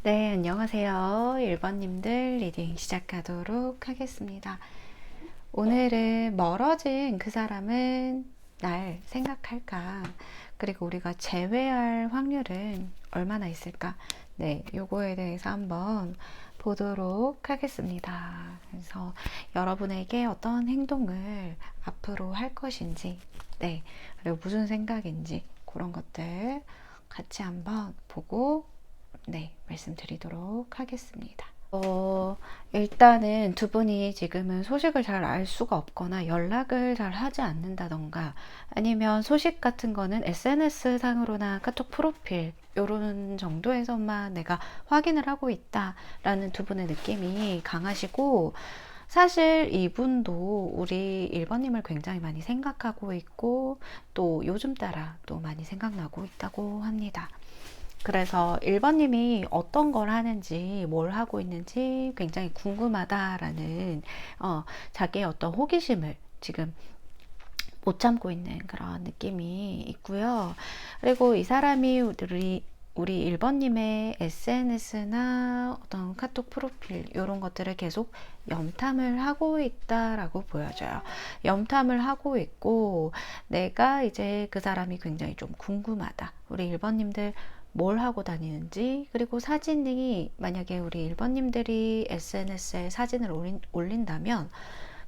네, 안녕하세요. 1번님들 리딩 시작하도록 하겠습니다. 오늘은 멀어진 그 사람은 날 생각할까? 그리고 우리가 재회할 확률은 얼마나 있을까? 네, 요거에 대해서 한번 보도록 하겠습니다. 그래서 여러분에게 어떤 행동을 앞으로 할 것인지, 네, 그리고 무슨 생각인지 그런 것들 같이 한번 보고 네, 말씀드리도록 하겠습니다. 일단은 두 분이 지금은 소식을 잘 알 수가 없거나 연락을 잘 하지 않는다던가 아니면 소식 같은 거는 SNS 상으로나 카톡 프로필 요런 정도에서만 내가 확인을 하고 있다라는 두 분의 느낌이 강하시고, 사실 이분도 우리 1번님을 굉장히 많이 생각하고 있고 또 요즘 따라 또 많이 생각나고 있다고 합니다. 그래서 1번님이 어떤 걸 하는지, 뭘 하고 있는지 굉장히 궁금하다라는 자기의 어떤 호기심을 지금 못 참고 있는 그런 느낌이 있고요. 그리고 이 사람이 우리 1번님의 SNS나 어떤 카톡 프로필 이런 것들을 계속 염탐을 하고 있다라고 보여져요. 염탐을 하고 있고 내가 이제 그 사람이 굉장히 좀 궁금하다. 우리 1번님들 뭘 하고 다니는지, 그리고 사진이 만약에 우리 1번님들이 SNS에 사진을 올린다면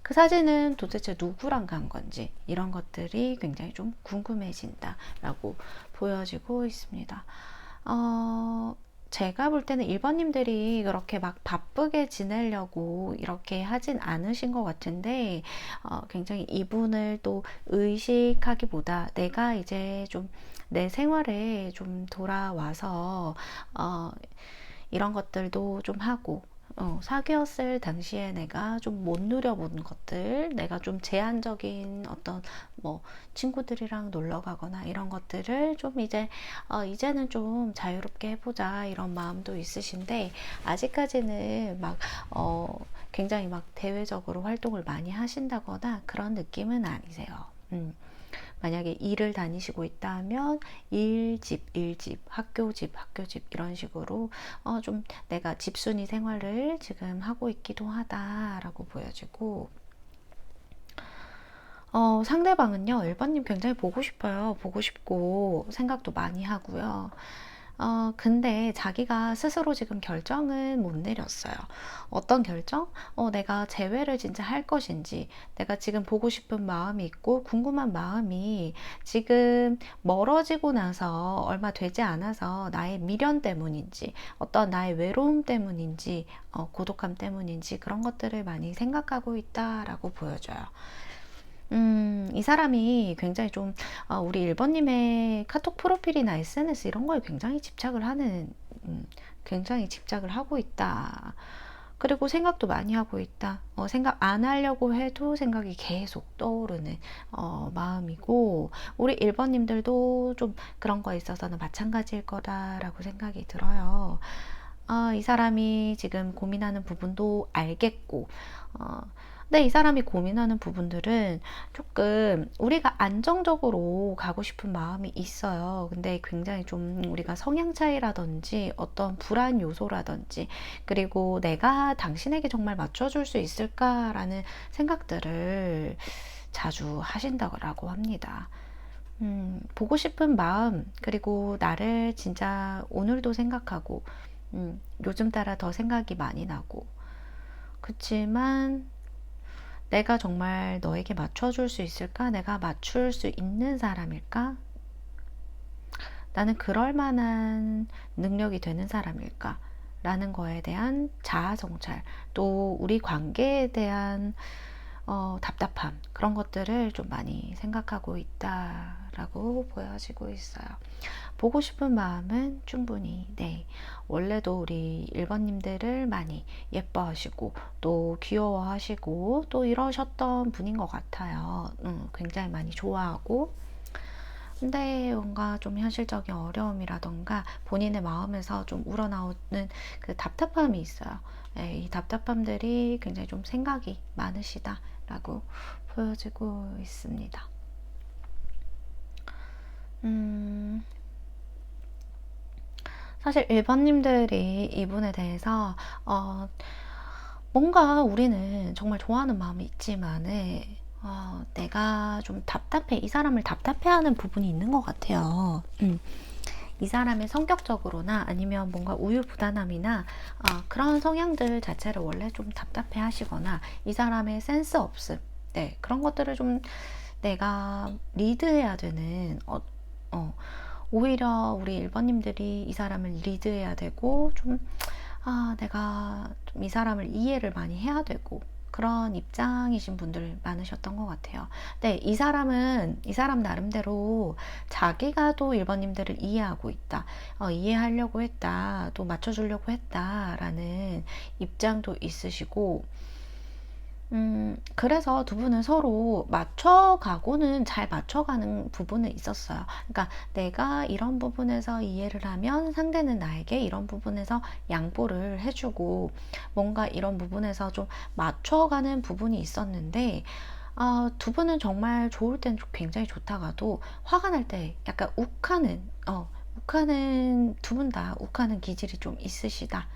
그 사진은 도대체 누구랑 간 건지 이런 것들이 굉장히 좀 궁금해진다라고 보여지고 있습니다. 제가 볼 때는 1번님들이 그렇게 막 바쁘게 지내려고 이렇게 하진 않으신 것 같은데, 굉장히 이분을 또 의식하기보다 내가 이제 좀 내 생활에 좀 돌아와서, 이런 것들도 좀 하고, 사귀었을 당시에 내가 좀 못 누려본 것들, 내가 좀 제한적인 어떤 뭐 친구들이랑 놀러 가거나 이런 것들을 좀 이제는 좀 자유롭게 해보자 이런 마음도 있으신데, 아직까지는 막 굉장히 막 대외적으로 활동을 많이 하신다거나 그런 느낌은 아니세요. 만약에 일을 다니시고 있다면 일집, 학교집 이런 식으로 좀 내가 집순이 생활을 지금 하고 있기도 하다라고 보여지고, 상대방은요, 1번님 굉장히 보고 싶어요. 보고 싶고 생각도 많이 하고요. 근데 자기가 스스로 지금 결정은 못 내렸어요. 어떤 결정? 내가 재회를 진짜 할 것인지, 내가 지금 보고 싶은 마음이 있고 궁금한 마음이 지금 멀어지고 나서 얼마 되지 않아서 나의 미련 때문인지, 어떤 나의 외로움 때문인지, 고독함 때문인지 그런 것들을 많이 생각하고 있다라고 보여져요. 이 사람이 굉장히 좀, 우리 1번님의 카톡 프로필이나 SNS 이런 거에 굉장히 집착을 하는, 굉장히 집착을 하고 있다. 그리고 생각도 많이 하고 있다. 생각 안 하려고 해도 생각이 계속 떠오르는 마음이고, 우리 1번님들도 좀 그런 거에 있어서는 마찬가지일 거다라고 생각이 들어요. 이 사람이 지금 고민하는 부분도 알겠고, 어, 근데 이 사람이 고민하는 부분들은 조금 우리가 안정적으로 가고 싶은 마음이 있어요. 근데 굉장히 좀 우리가 성향 차이라든지 어떤 불안 요소라든지, 그리고 내가 당신에게 정말 맞춰줄 수 있을까라는 생각들을 자주 하신다고 합니다. 보고 싶은 마음, 그리고 나를 진짜 오늘도 생각하고, 요즘 따라 더 생각이 많이 나고, 그치만 내가 정말 너에게 맞춰줄 수 있을까? 내가 맞출 수 있는 사람일까? 나는 그럴 만한 능력이 되는 사람일까? 라는 거에 대한 자아 성찰, 또 우리 관계에 대한 답답함, 그런 것들을 좀 많이 생각하고 있다라고 보여지고 있어요. 보고 싶은 마음은 충분히, 네. 원래도 우리 1번님들을 많이 예뻐하시고, 또 귀여워하시고, 또 이러셨던 분인 것 같아요. 굉장히 많이 좋아하고, 근데 뭔가 좀 현실적인 어려움이라던가 본인의 마음에서 좀 우러나오는 그 답답함이 있어요. 예, 이 답답함들이 굉장히 좀 생각이 많으시다라고 보여지고 있습니다. 사실 일반님들이 이분에 대해서 뭔가 우리는 정말 좋아하는 마음이 있지만은 내가 좀 답답해, 이 사람을 답답해하는 부분이 있는 것 같아요. 이 사람의 성격적으로나 아니면 뭔가 우유부단함이나 그런 성향들 자체를 원래 좀 답답해 하시거나 이 사람의 센스 없음, 네, 그런 것들을 좀 내가 리드해야 되는 오히려 우리 1번님들이 이 사람을 리드해야 되고 좀 내가 좀 이 사람을 이해를 많이 해야 되고 그런 입장이신 분들 많으셨던 것 같아요. 네, 이 사람 나름대로 자기가 또 1번님들을 이해하고 있다. 이해하려고 했다. 또 맞춰주려고 했다라는 입장도 있으시고, 그래서 두 분은 서로 맞춰가고는 잘 맞춰가는 부분은 있었어요. 그러니까 내가 이런 부분에서 이해를 하면 상대는 나에게 이런 부분에서 양보를 해주고 뭔가 이런 부분에서 좀 맞춰가는 부분이 있었는데 두 분은 정말 좋을 땐 굉장히 좋다가도 화가 날 때 약간 욱하는 두 분 다 욱하는 기질이 좀 있으시다.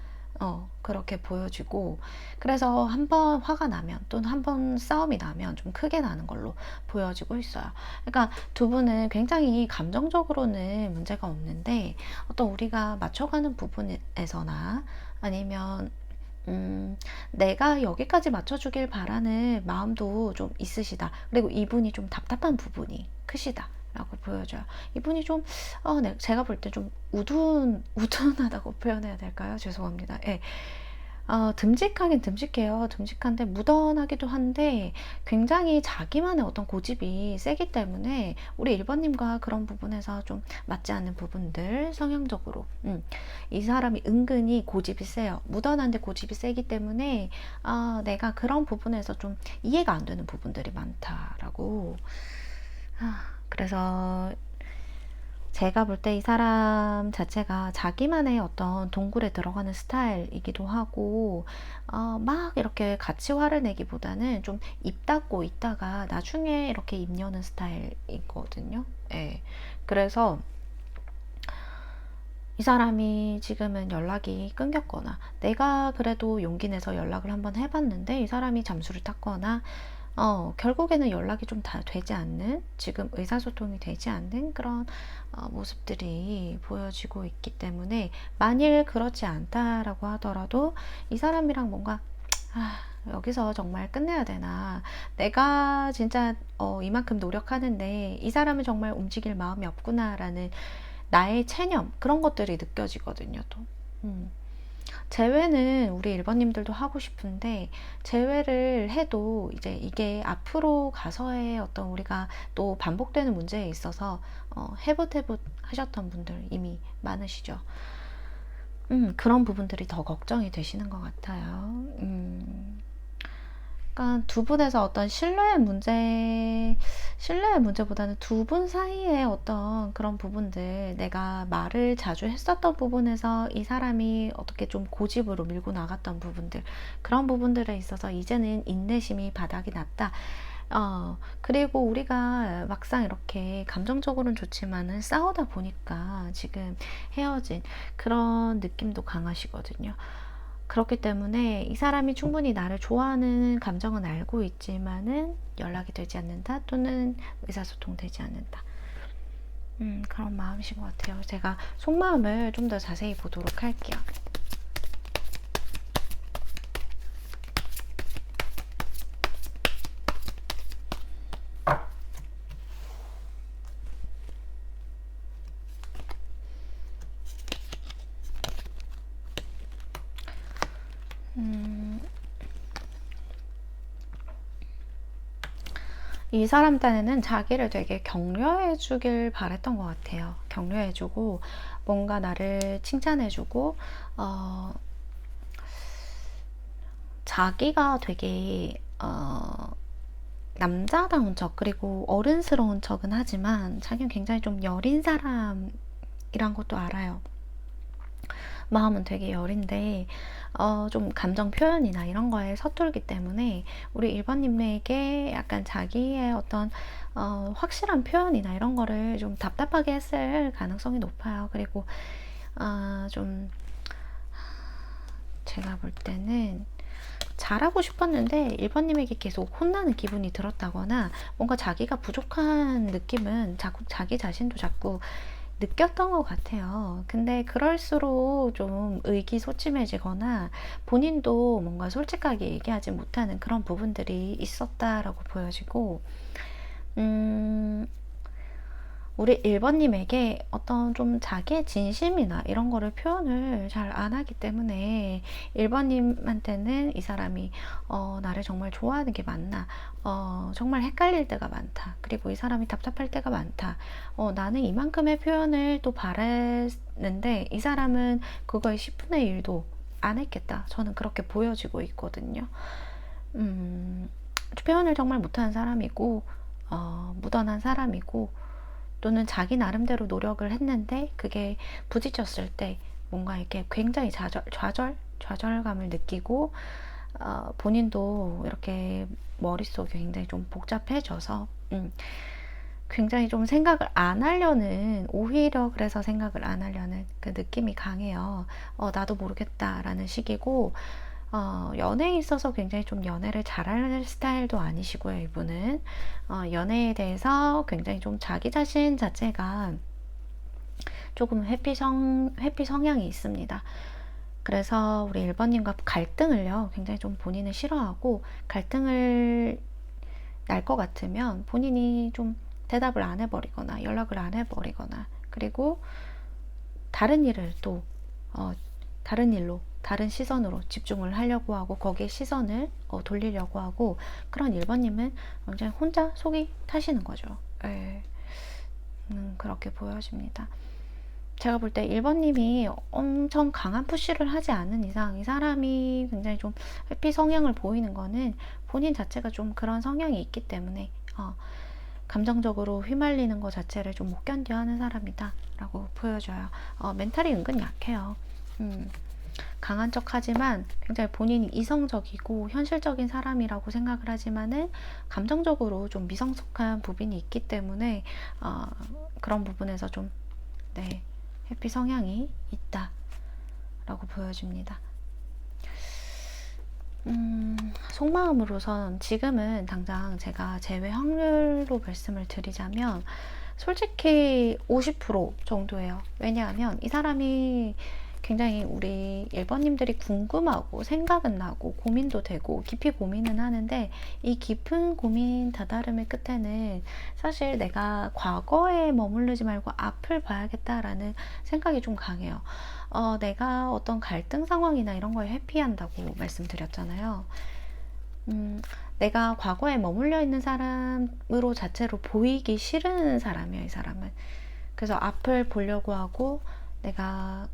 그렇게 보여지고, 그래서 한 번 화가 나면 또는 한 번 싸움이 나면 좀 크게 나는 걸로 보여지고 있어요. 그러니까 두 분은 굉장히 감정적으로는 문제가 없는데 어떤 우리가 맞춰가는 부분에서나 아니면 내가 여기까지 맞춰주길 바라는 마음도 좀 있으시다. 그리고 이분이 좀 답답한 부분이 크시다. 라고 보여줘요. 이분이 좀, 네, 제가 볼 때 좀 우둔하다고 표현해야 될까요? 죄송합니다. 예. 듬직하긴 듬직해요. 듬직한데 무던하기도 한데 굉장히 자기만의 어떤 고집이 세기 때문에 우리 1번님과 그런 부분에서 좀 맞지 않는 부분들 성향적으로 이 사람이 은근히 고집이 세요. 무던한데 고집이 세기 때문에 내가 그런 부분에서 좀 이해가 안 되는 부분들이 많다라고. 그래서 제가 볼 때 이 사람 자체가 자기만의 어떤 동굴에 들어가는 스타일이기도 하고, 막 이렇게 같이 화를 내기보다는 좀 입 닫고 있다가 나중에 이렇게 입 여는 스타일이거든요. 예. 그래서 이 사람이 지금은 연락이 끊겼거나 내가 그래도 용기 내서 연락을 한번 해봤는데 이 사람이 잠수를 탔거나 결국에는 연락이 좀 다 되지 않는, 지금 의사소통이 되지 않는 그런 모습들이 보여지고 있기 때문에 만일 그렇지 않다라고 하더라도 이 사람이랑 뭔가 여기서 정말 끝내야 되나, 내가 진짜 이만큼 노력하는데 이 사람은 정말 움직일 마음이 없구나라는 나의 체념, 그런 것들이 느껴지거든요 또. 재회는 우리 1번님들도 하고 싶은데 재회를 해도 이제 이게 앞으로 가서의 어떤 우리가 또 반복되는 문제에 있어서 해붓해붓 하셨던 분들 이미 많으시죠. 그런 부분들이 더 걱정이 되시는 것 같아요. 그러니까 두 분에서 어떤 신뢰의 문제보다는 두 분 사이의 어떤 그런 부분들, 내가 말을 자주 했었던 부분에서 이 사람이 어떻게 좀 고집으로 밀고 나갔던 부분들, 그런 부분들에 있어서 이제는 인내심이 바닥이 났다. 그리고 우리가 막상 이렇게 감정적으로는 좋지만은 싸우다 보니까 지금 헤어진 그런 느낌도 강하시거든요. 그렇기 때문에 이 사람이 충분히 나를 좋아하는 감정은 알고 있지만은 연락이 되지 않는다 또는 의사소통 되지 않는다. 그런 마음이신 것 같아요. 제가 속마음을 좀 더 자세히 보도록 할게요. 이 사람 딴에는 자기를 되게 격려해 주길 바랬던 것 같아요. 격려해 주고 뭔가 나를 칭찬해 주고 자기가 되게 남자다운 척, 그리고 어른스러운 척은 하지만 자기는 굉장히 좀 여린 사람이란 것도 알아요. 마음은 되게 여린데 좀 감정 표현이나 이런 거에 서툴기 때문에 우리 1번님에게 약간 자기의 어떤 확실한 표현이나 이런 거를 좀 답답하게 했을 가능성이 높아요. 그리고 좀 제가 볼 때는 잘하고 싶었는데 1번님에게 계속 혼나는 기분이 들었다거나 뭔가 자기가 부족한 느낌은 자기 자신도 자꾸 느꼈던 것 같아요. 근데 그럴수록 좀 의기소침해지거나 본인도 뭔가 솔직하게 얘기하지 못하는 그런 부분들이 있었다라고 보여지고, 우리 1번님에게 어떤 좀 자기의 진심이나 이런 거를 표현을 잘 안 하기 때문에 1번님한테는 이 사람이 나를 정말 좋아하는 게 맞나, 정말 헷갈릴 때가 많다, 그리고 이 사람이 답답할 때가 많다, 나는 이만큼의 표현을 또 바랬는데 이 사람은 그거의 10분의 1도 안 했겠다, 저는 그렇게 보여지고 있거든요. 표현을 정말 못하는 사람이고, 무던한 사람이고, 또는 자기 나름대로 노력을 했는데 그게 부딪혔을 때 뭔가 이렇게 굉장히 좌절감을 느끼고, 본인도 이렇게 머릿속이 굉장히 좀 복잡해져서 굉장히 좀 생각을 안 하려는, 오히려 그래서 생각을 안 하려는 그 느낌이 강해요. 나도 모르겠다라는 식이고, 연애에 있어서 굉장히 좀 연애를 잘할 스타일도 아니시고요, 이분은. 연애에 대해서 굉장히 좀 자기 자신 자체가 조금 회피 성향이 있습니다. 그래서 우리 1번님과 갈등을요, 굉장히 좀 본인은 싫어하고, 갈등을 날 것 같으면 본인이 좀 대답을 안 해버리거나 연락을 안 해버리거나, 그리고 다른 일을 또 다른 일로, 다른 시선으로 집중을 하려고 하고 거기에 시선을 돌리려고 하고, 그런 1번님은 굉장히 혼자 속이 타시는 거죠. 예. 그렇게 보여집니다. 제가 볼 때 1번님이 엄청 강한 푸시를 하지 않는 이상 이 사람이 굉장히 좀 회피 성향을 보이는 거는 본인 자체가 좀 그런 성향이 있기 때문에 감정적으로 휘말리는 것 자체를 좀 못 견뎌 하는 사람이다 라고 보여져요. 멘탈이 은근 약해요. 강한 척 하지만 굉장히 본인이 이성적이고 현실적인 사람이라고 생각을 하지만은 감정적으로 좀 미성숙한 부분이 있기 때문에 그런 부분에서 좀, 네, 회피 성향이 있다 라고 보여집니다. 속마음으로선 지금은 당장 제가 제외 확률로 말씀을 드리자면 솔직히 50% 정도예요. 왜냐하면 이 사람이 굉장히 우리 1번님들이 궁금하고 생각은 나고 고민도 되고 깊이 고민은 하는데, 이 깊은 고민 다다름의 끝에는 사실 내가 과거에 머무르지 말고 앞을 봐야겠다라는 생각이 좀 강해요. 내가 어떤 갈등 상황이나 이런 걸 회피한다고 말씀드렸잖아요. 내가 과거에 머물러 있는 사람으로 자체로 보이기 싫은 사람이에요, 이 사람은. 그래서 앞을 보려고 하고, 내가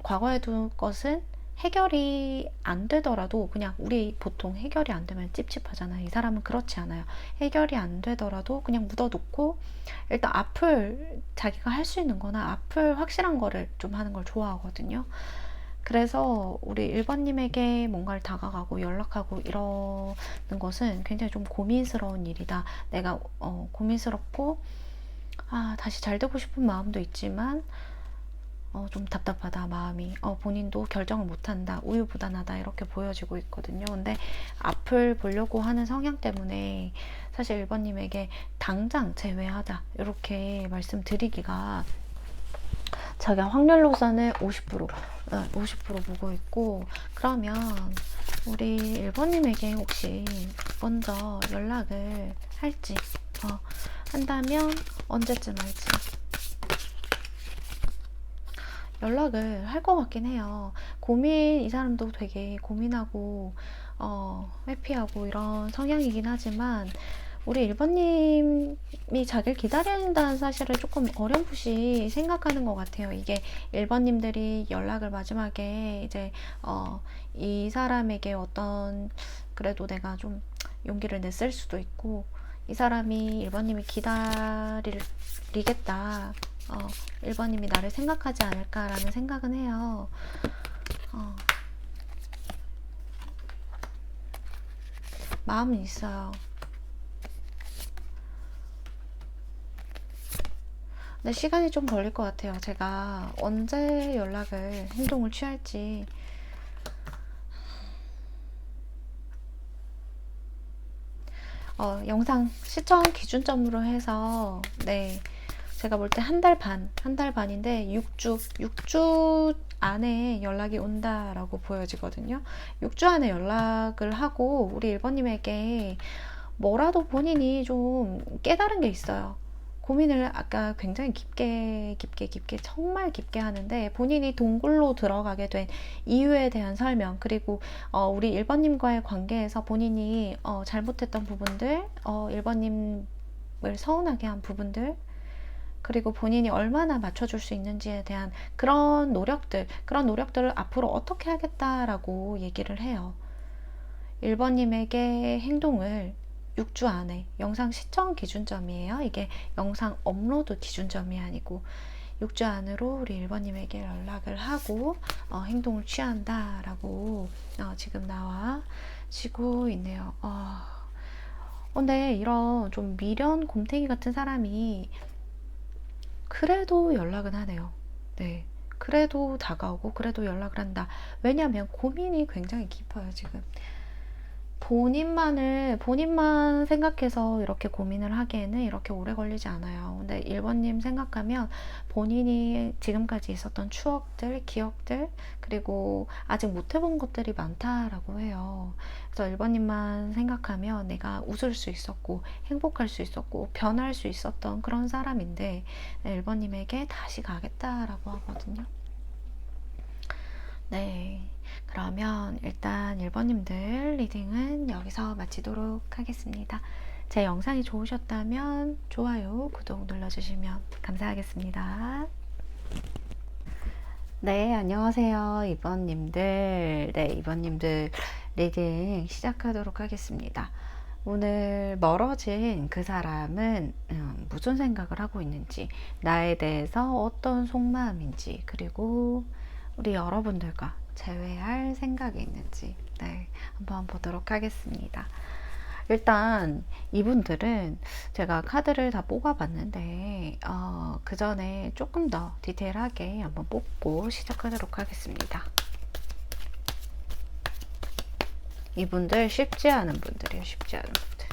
과거에 둔 것은 해결이 안 되더라도, 그냥 우리 보통 해결이 안 되면 찝찝하잖아요. 이 사람은 그렇지 않아요. 해결이 안 되더라도 그냥 묻어두고 일단 앞을, 자기가 할 수 있는 거나 앞을 확실한 거를 좀 하는 걸 좋아하거든요. 그래서 우리 1번님에게 뭔가를 다가가고 연락하고 이러는 것은 굉장히 좀 고민스러운 일이다. 내가 고민스럽고 다시 잘 되고 싶은 마음도 있지만 좀 답답하다, 마음이. 본인도 결정을 못한다, 우유부단하다, 이렇게 보여지고 있거든요. 근데 앞을 보려고 하는 성향 때문에 사실 1번님에게 당장 제외하자 이렇게 말씀드리기가, 자기가 확률로서는 50% 보고 있고, 그러면 우리 1번님에게 혹시 먼저 연락을 할지, 한다면 언제쯤 할지, 연락을 할 것 같긴 해요. 이 사람도 되게 고민하고 회피하고 이런 성향이긴 하지만, 우리 1번님이 자기를 기다린다는 사실을 조금 어렴풋이 생각하는 것 같아요. 이게 1번님들이 연락을 마지막에 이제 이 사람에게 어떤, 그래도 내가 좀 용기를 냈을 수도 있고, 이 사람이 1번님이 기다리겠다, 1번님이 나를 생각하지 않을까라는 생각은 해요. 마음은 있어요. 근데 시간이 좀 걸릴 것 같아요. 제가 언제 연락을, 행동을 취할지. 영상 시청 기준점으로 해서, 네, 제가 볼 때 한 달 반인데 6주 안에 연락이 온다라고 보여지거든요. 6주 안에 연락을 하고 우리 1번님에게 뭐라도 본인이 좀 깨달은 게 있어요. 고민을 아까 굉장히 깊게 정말 깊게 하는데, 본인이 동굴로 들어가게 된 이유에 대한 설명, 그리고 우리 1번님과의 관계에서 본인이 잘못했던 부분들, 1번님을 서운하게 한 부분들, 그리고 본인이 얼마나 맞춰줄 수 있는지에 대한 그런 노력들을 앞으로 어떻게 하겠다라고 얘기를 해요. 1번님에게 행동을 6주 안에, 영상 시청 기준점이에요. 이게 영상 업로드 기준점이 아니고 6주 안으로 우리 1번님에게 연락을 하고 행동을 취한다라고 지금 나와지고 있네요. 근데 이런 좀 미련 곰탱이 같은 사람이 그래도 연락은 하네요. 네. 그래도 다가오고 그래도 연락을 한다. 왜냐하면 고민이 굉장히 깊어요, 지금. 본인만 생각해서 이렇게 고민을 하기에는 이렇게 오래 걸리지 않아요. 근데 1번님 생각하면 본인이 지금까지 있었던 추억들, 기억들, 그리고 아직 못 해본 것들이 많다라고 해요. 그래서 1번님만 생각하면 내가 웃을 수 있었고, 행복할 수 있었고, 변할 수 있었던 그런 사람인데, 1번님에게 다시 가겠다라고 하거든요. 네. 그러면 일단 1번님들 리딩은 여기서 마치도록 하겠습니다. 제 영상이 좋으셨다면 좋아요, 구독 눌러주시면 감사하겠습니다. 네, 안녕하세요. 2번님들. 네, 2번님들 리딩 시작하도록 하겠습니다. 오늘 멀어진 그 사람은 무슨 생각을 하고 있는지, 나에 대해서 어떤 속마음인지, 그리고 우리 여러분들과 재회할 생각이 있는지, 네, 한번 보도록 하겠습니다. 일단 이분들은 제가 카드를 다 뽑아봤는데 그 전에 조금 더 디테일하게 한번 뽑고 시작하도록 하겠습니다. 이분들 쉽지 않은 분들이에요. 쉽지 않은 분들.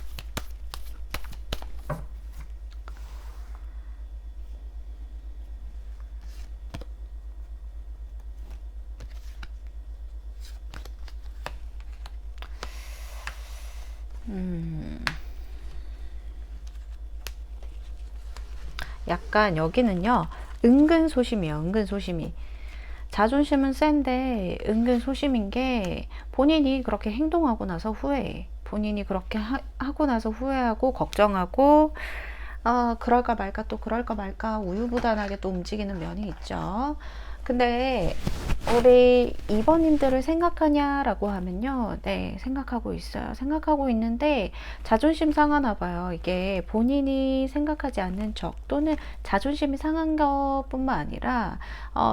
약간 여기는요, 은근 소심이에요. 은근 소심이. 자존심은 센데 은근 소심인 게, 본인이 그렇게 행동하고 나서 후회해. 본인이 그렇게 하고 나서 후회하고 걱정하고, 그럴까 말까, 또 그럴까 말까 우유부단하게 또 움직이는 면이 있죠. 근데 우리 2번님들을 생각하냐라고 하면요, 네, 생각하고 있어요. 생각하고 있는데 자존심 상하나 봐요. 이게 본인이 생각하지 않는 적, 또는 자존심이 상한 것뿐만 아니라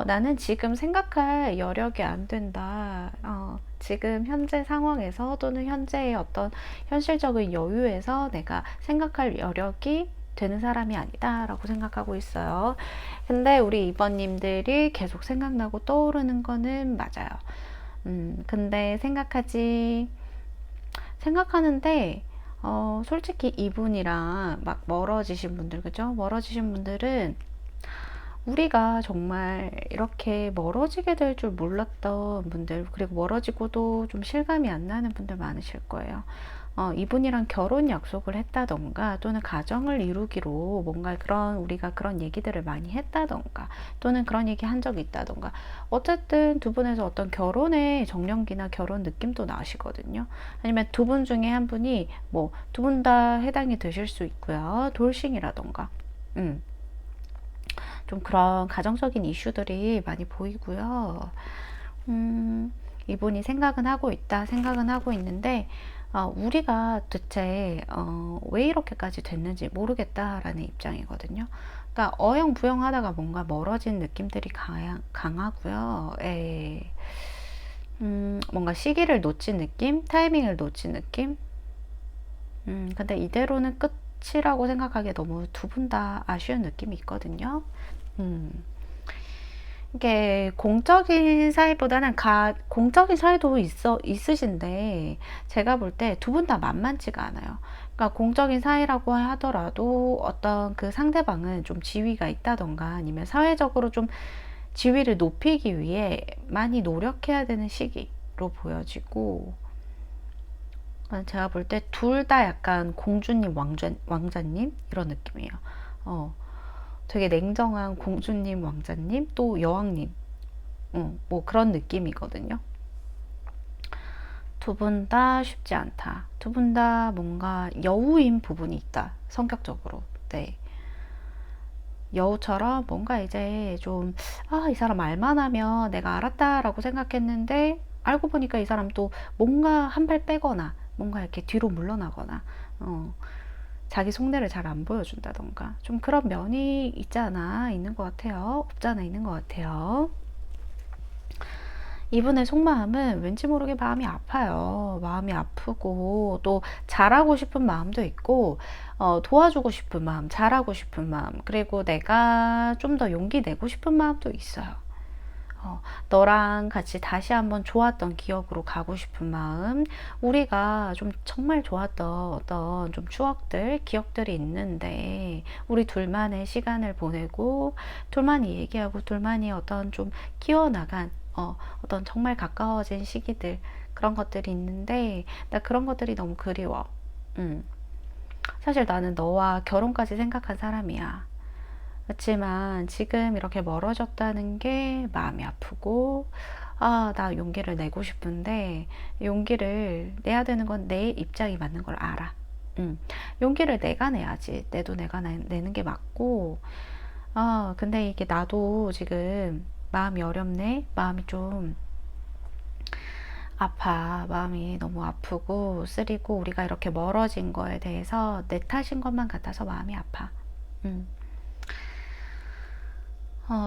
나는 지금 생각할 여력이 안 된다. 지금 현재 상황에서, 또는 현재의 어떤 현실적인 여유에서 내가 생각할 여력이 되는 사람이 아니다 라고 생각하고 있어요. 근데 우리 2번님들이 계속 생각나고 떠오르는 거는 맞아요. 근데 생각하는데 솔직히 이분이랑 막 멀어지신 분들, 그죠? 멀어지신 분들은 우리가 정말 이렇게 멀어지게 될 줄 몰랐던 분들, 그리고 멀어지고도 좀 실감이 안 나는 분들 많으실 거예요. 이분이랑 결혼 약속을 했다던가, 또는 가정을 이루기로 뭔가 우리가 그런 얘기들을 많이 했다던가, 또는 그런 얘기 한 적이 있다던가, 어쨌든 두 분에서 어떤 결혼의 정령기나 결혼 느낌도 나시거든요. 아니면 두 분 중에 한 분이 두 분 다 해당이 되실 수 있고요. 돌싱이라던가, 좀 그런 가정적인 이슈들이 많이 보이고요. 이분이 생각은 하고 있는데, 우리가 대체 왜 이렇게까지 됐는지 모르겠다라는 입장이거든요. 그러니까 어영부영 하다가 뭔가 멀어진 느낌들이 강하고요. 뭔가 시기를 놓친 느낌, 타이밍을 놓친 느낌. 근데 이대로는 끝이라고 생각하기에 너무 두 분 다 아쉬운 느낌이 있거든요. 음. 이게 공적인 사이보다는 공적인 사이도 있으신데, 제가 볼 때 두 분 다 만만치가 않아요. 그러니까 공적인 사이라고 하더라도 어떤 그 상대방은 좀 지위가 있다던가 아니면 사회적으로 좀 지위를 높이기 위해 많이 노력해야 되는 시기로 보여지고, 제가 볼 때 둘 다 약간 공주님, 왕자님 이런 느낌이에요. 어, 되게 냉정한 공주님, 왕자님, 또 여왕님, 뭐 그런 느낌이거든요. 두 분 다 쉽지 않다. 두 분 다 뭔가 여우인 부분이 있다. 성격적으로. 네. 여우처럼 뭔가 이제 좀, 이 사람 알만 하면 내가 알았다라고 생각했는데, 알고 보니까 이 사람 또 뭔가 한 발 빼거나, 뭔가 이렇게 뒤로 물러나거나, 자기 속내를 잘 안 보여준다던가, 좀 그런 면이 있는 것 같아요. 없잖아 있는 것 같아요. 이분의 속마음은 왠지 모르게 마음이 아파요. 마음이 아프고 또 잘하고 싶은 마음도 있고, 도와주고 싶은 마음, 잘하고 싶은 마음, 그리고 내가 좀 더 용기 내고 싶은 마음도 있어요. 너랑 같이 다시 한번 좋았던 기억으로 가고 싶은 마음, 우리가 좀 정말 좋았던 어떤 좀 추억들, 기억들이 있는데, 우리 둘만의 시간을 보내고, 둘만이 얘기하고, 둘만이 어떤 좀 키워나간, 어떤 정말 가까워진 시기들, 그런 것들이 있는데, 나 그런 것들이 너무 그리워. 음. 사실 나는 너와 결혼까지 생각한 사람이야. 그렇지만 지금 이렇게 멀어졌다는 게 마음이 아프고, 나 용기를 내고 싶은데, 용기를 내야 되는 건 내 입장이 맞는 걸 알아. 용기를 내가 내야지. 내도 내가 내는 게 맞고, 근데 이게 나도 지금 마음이 어렵네? 마음이 좀 아파. 마음이 너무 아프고, 쓰리고, 우리가 이렇게 멀어진 거에 대해서 내 탓인 것만 같아서 마음이 아파. 음.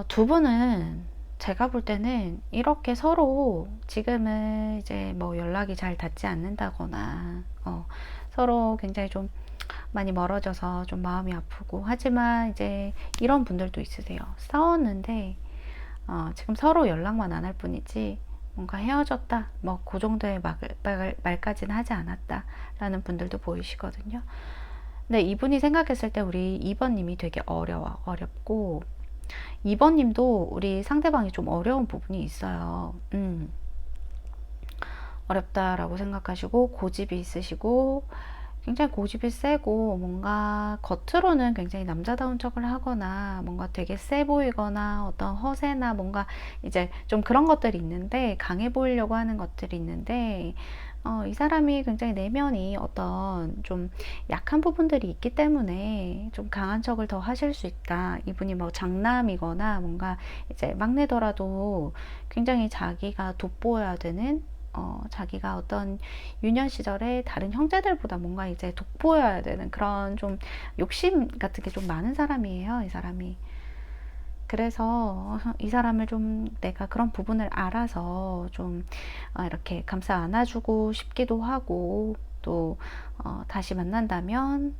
두 분은 제가 볼 때는 이렇게 서로 지금은 이제 뭐 연락이 잘 닿지 않는다거나, 서로 굉장히 좀 많이 멀어져서 좀 마음이 아프고, 하지만 이제 이런 분들도 있으세요. 싸웠는데, 지금 서로 연락만 안 할 뿐이지, 뭔가 헤어졌다, 뭐 그 정도의 말까지는 하지 않았다 라는 분들도 보이시거든요. 근데 이분이 생각했을 때 우리 2번님이 되게 어렵고, 2번님도 우리 상대방이 좀 어려운 부분이 있어요. 어렵다라고 생각하시고, 고집이 있으시고, 굉장히 고집이 세고, 뭔가 겉으로는 굉장히 남자다운 척을 하거나, 뭔가 되게 세 보이거나, 어떤 허세나 뭔가 이제 좀 그런 것들이 있는데, 강해 보이려고 하는 것들이 있는데, 이 사람이 굉장히 내면이 어떤 좀 약한 부분들이 있기 때문에 좀 강한 척을 더 하실 수 있다. 이분이 뭐 장남이거나 뭔가 이제 막내더라도 굉장히 자기가 돋보여야 되는, 자기가 어떤 유년 시절에 다른 형제들보다 뭔가 이제 돋보여야 되는 그런 좀 욕심 같은 게 좀 많은 사람이에요, 이 사람이. 그래서 이 사람을 좀 내가 그런 부분을 알아서 좀 이렇게 감싸 안아주고 싶기도 하고, 또 다시 만난다면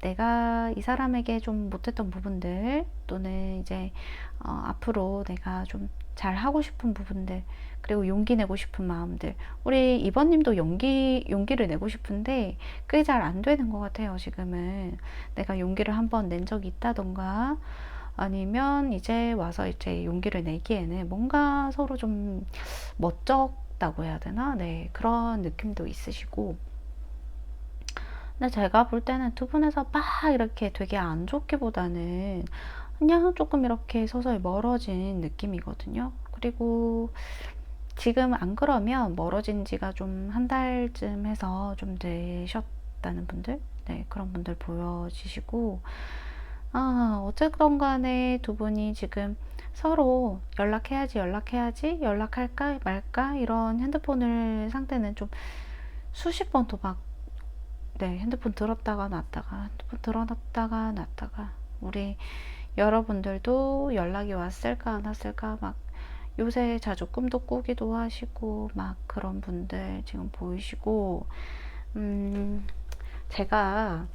내가 이 사람에게 좀 못했던 부분들, 또는 이제 앞으로 내가 좀 잘 하고 싶은 부분들, 그리고 용기 내고 싶은 마음들, 우리 이번님도 용기를 내고 싶은데 그게 잘 안 되는 것 같아요. 지금은 내가 용기를 한번 낸 적이 있다던가, 아니면 이제 와서 이제 용기를 내기에는 뭔가 서로 좀 멋쩍다고 해야 되나? 네, 그런 느낌도 있으시고. 근데 제가 볼 때는 두 분에서 막 이렇게 되게 안 좋기보다는 그냥 조금 이렇게 서서히 멀어진 느낌이거든요. 그리고 지금 안 그러면 멀어진 지가 좀 한 달쯤 해서 좀 되셨다는 분들? 네, 그런 분들 보여지시고, 어쨌든 간에 두 분이 지금 서로 연락할까 말까 이런 핸드폰을 상대는 좀 수십 번 도박, 네, 핸드폰 들었다가 놨다가, 핸드폰 들어놨다가 놨다가, 우리 여러분들도 연락이 왔을까 안 왔을까 막 요새 자주 꿈도 꾸기도 하시고 막 그런 분들 지금 보이시고, 제가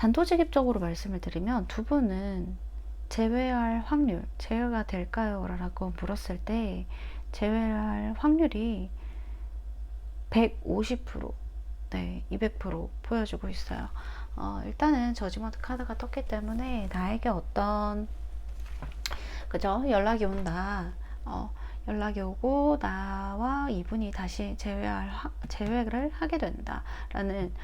단도직입적으로 말씀을 드리면 두 분은 재회할 확률, 재회가 될까요? 라고 물었을 때 재회할 확률이 150%, 네, 200% 보여주고 있어요. 일단은 저지먼트 카드가 떴기 때문에 나에게 어떤, 그죠? 연락이 온다. 연락이 오고 나와 이분이 다시 재회를 하게 된다라는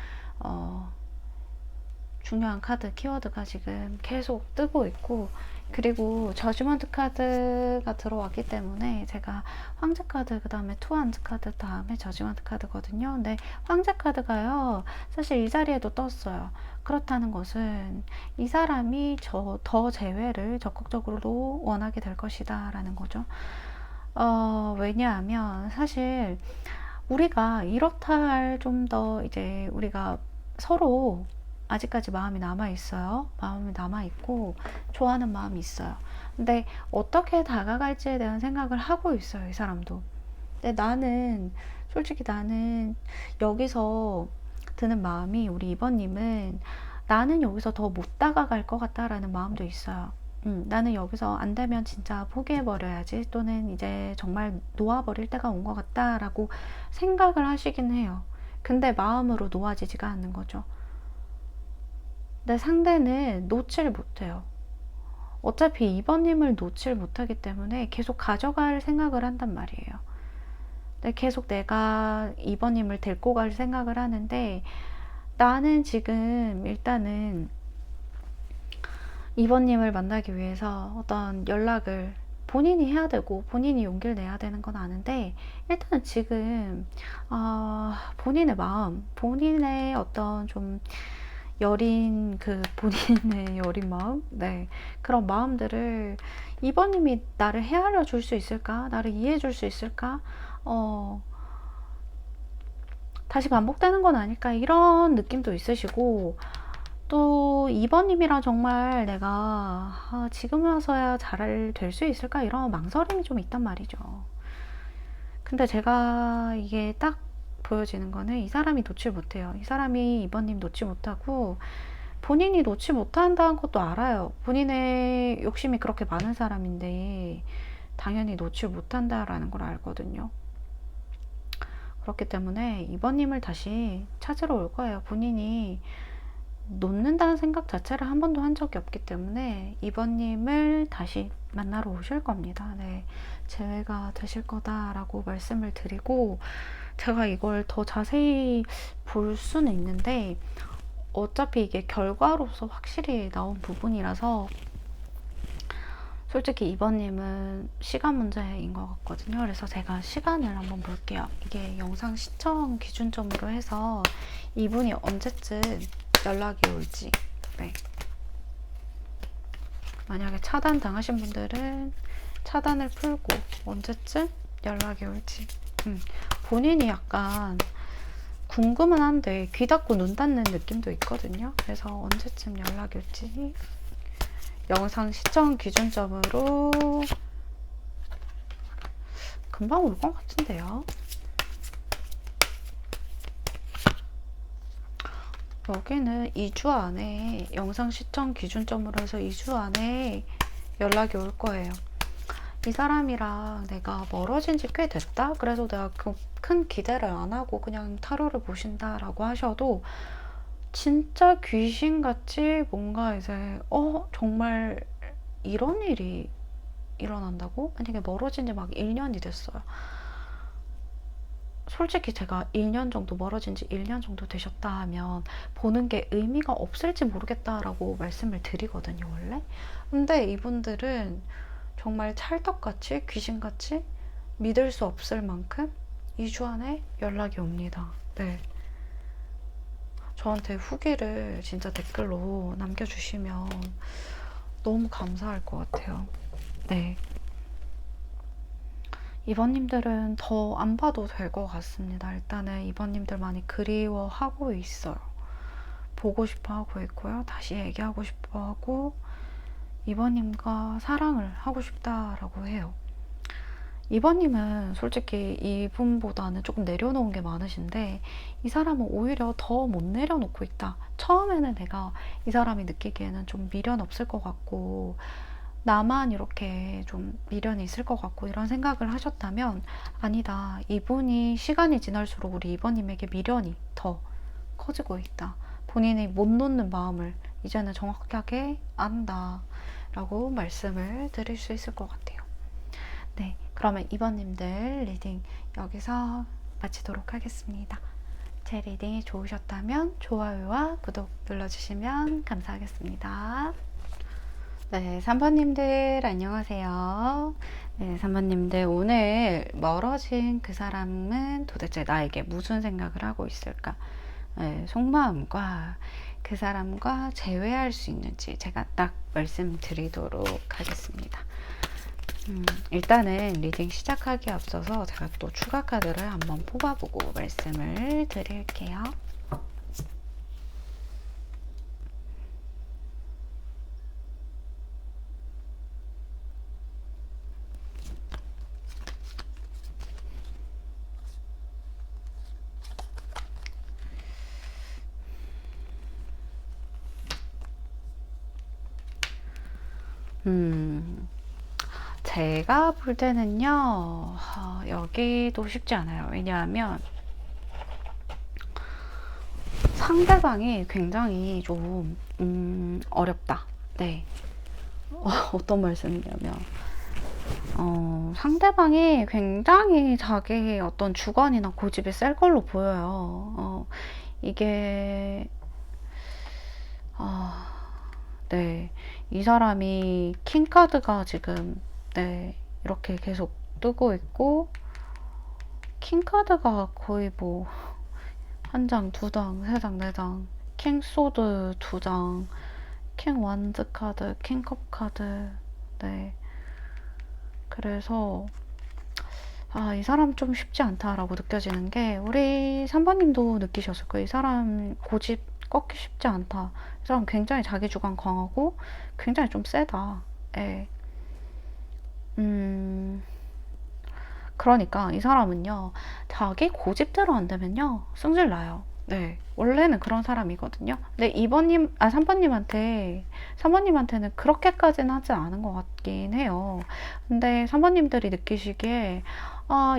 중요한 카드, 키워드가 지금 계속 뜨고 있고, 그리고 저지먼트 카드가 들어왔기 때문에 제가 황제 카드, 그 다음에 투한즈 카드, 다음에 저지먼트 카드거든요. 근데 황제 카드가요, 사실 이 자리에도 떴어요. 그렇다는 것은 이 사람이 더 재회를 적극적으로 원하게 될 것이다 라는 거죠. 왜냐하면 사실 우리가 이렇다 할 좀 더 이제 우리가 서로 아직까지 마음이 남아있어요. 마음이 남아있고 좋아하는 마음이 있어요. 근데 어떻게 다가갈지에 대한 생각을 하고 있어요, 이 사람도. 근데 솔직히 나는 여기서 드는 마음이, 우리 2번님은 나는 여기서 더 못 다가갈 것 같다라는 마음도 있어요. 나는 여기서 안 되면 진짜 포기해버려야지, 또는 이제 정말 놓아버릴 때가 온 것 같다라고 생각을 하시긴 해요. 근데 마음으로 놓아지지가 않는 거죠. 근데 상대는 놓질 못해요. 어차피 2번님을 놓질 못하기 때문에 계속 가져갈 생각을 한단 말이에요. 근데 계속 내가 2번님을 데리고 갈 생각을 하는데, 나는 지금 일단은 2번님을 만나기 위해서 어떤 연락을 본인이 해야 되고 본인이 용기를 내야 되는 건 아는데, 일단은 지금 본인의 마음, 본인의 어떤 좀 여린 본인의 여린 마음, 네, 그런 마음들을 2번님이 나를 헤아려 줄 수 있을까, 나를 이해해 줄 수 있을까, 다시 반복되는 건 아닐까, 이런 느낌도 있으시고, 또 2번님이랑 정말 내가 지금 와서야 잘 될 수 있을까, 이런 망설임이 좀 있단 말이죠. 근데 제가 이게 딱 보여지는 거는 이 사람이 놓지 못해요. 이 사람이 2번님 놓지 못하고, 본인이 놓지 못한다는 것도 알아요. 본인의 욕심이 그렇게 많은 사람인데 당연히 놓지 못한다라는 걸 알거든요. 그렇기 때문에 2번님을 다시 찾으러 올 거예요. 본인이 놓는다는 생각 자체를 한 번도 한 적이 없기 때문에 2번님을 다시 만나러 오실 겁니다. 네, 재회가 되실 거다라고 말씀을 드리고, 제가 이걸 더 자세히 볼 수는 있는데 어차피 이게 결과로서 확실히 나온 부분이라서 솔직히 2번님은 시간 문제인 것 같거든요. 그래서 제가 시간을 한번 볼게요. 이게 영상 시청 기준점으로 해서 이분이 언제쯤 연락이 올지, 네. 만약에 차단 당하신 분들은 차단을 풀고 언제쯤 연락이 올지, 본인이 약간 궁금은 한데 귀 닫고 눈 닫는 느낌도 있거든요. 그래서 언제쯤 연락이 올지 영상 시청 기준점으로 금방 올 것 같은데요. 여기는 2주 안에, 영상 시청 기준점으로 해서 2주 안에 연락이 올 거예요. 이 사람이랑 내가 멀어진 지 꽤 됐다? 그래서 내가 큰 기대를 안 하고 그냥 타로를 보신다라고 하셔도 진짜 귀신같이 뭔가 이제 정말 이런 일이 일어난다고? 만약에 멀어진 지 막 1년이 됐어요. 솔직히 제가 1년 정도, 멀어진 지 1년 정도 되셨다 하면 보는 게 의미가 없을지 모르겠다라고 말씀을 드리거든요, 원래. 근데 이분들은 정말 찰떡같이, 귀신같이 믿을 수 없을 만큼 2주 안에 연락이 옵니다. 네. 저한테 후기를 진짜 댓글로 남겨주시면 너무 감사할 것 같아요. 네. 2번님들은 더 안 봐도 될 것 같습니다. 일단은 2번님들 많이 그리워하고 있어요. 보고 싶어 하고 있고요. 다시 얘기하고 싶어 하고 2번님과 사랑을 하고 싶다라고 해요. 2번님은 솔직히 이분보다는 조금 내려놓은 게 많으신데 이 사람은 오히려 더 못 내려놓고 있다. 처음에는 내가 이 사람이 느끼기에는 좀 미련 없을 것 같고 나만 이렇게 좀 미련이 있을 것 같고 이런 생각을 하셨다면 아니다. 이분이 시간이 지날수록 우리 2번님에게 미련이 더 커지고 있다. 본인이 못 놓는 마음을 이제는 정확하게 안다. 라고 말씀을 드릴 수 있을 것 같아요. 네, 그러면 2번님들 리딩 여기서 마치도록 하겠습니다. 제 리딩이 좋으셨다면 좋아요와 구독 눌러주시면 감사하겠습니다. 네, 3번님들 안녕하세요. 네, 3번님들 오늘 멀어진 그 사람은 도대체 나에게 무슨 생각을 하고 있을까? 네, 속마음과 그 사람과 재회할 수 있는지 제가 딱 말씀드리도록 하겠습니다. 일단은 리딩 시작하기에 앞서서 제가 또 추가 카드를 한번 뽑아보고 말씀을 드릴게요. 제가 볼 때는요, 여기도 쉽지 않아요. 왜냐하면 상대방이 굉장히 좀 어렵다. 네. 어떤 말씀이냐면 상대방이 굉장히 자기의 어떤 주관이나 고집이 셀 걸로 보여요. 이게 네, 이 사람이 킹카드가 지금 네, 이렇게 계속 뜨고 있고 킹카드가 거의 뭐 한 장, 두 장, 세 장, 네 장, 킹소드 두 장, 킹완드 카드, 킹컵 카드. 네, 그래서 이 사람 좀 쉽지 않다라고 느껴지는 게 우리 3번님도 느끼셨을 거예요. 이 사람 고집 꺾기 쉽지 않다. 이 사람 굉장히 자기 주관 강하고 굉장히 좀 세다. 예. 그러니까 이 사람은요, 자기 고집대로 안 되면요, 승질 나요. 네. 원래는 그런 사람이거든요. 근데 3번님한테는 그렇게까지는 하지 않은 것 같긴 해요. 근데 3번님들이 느끼시기에,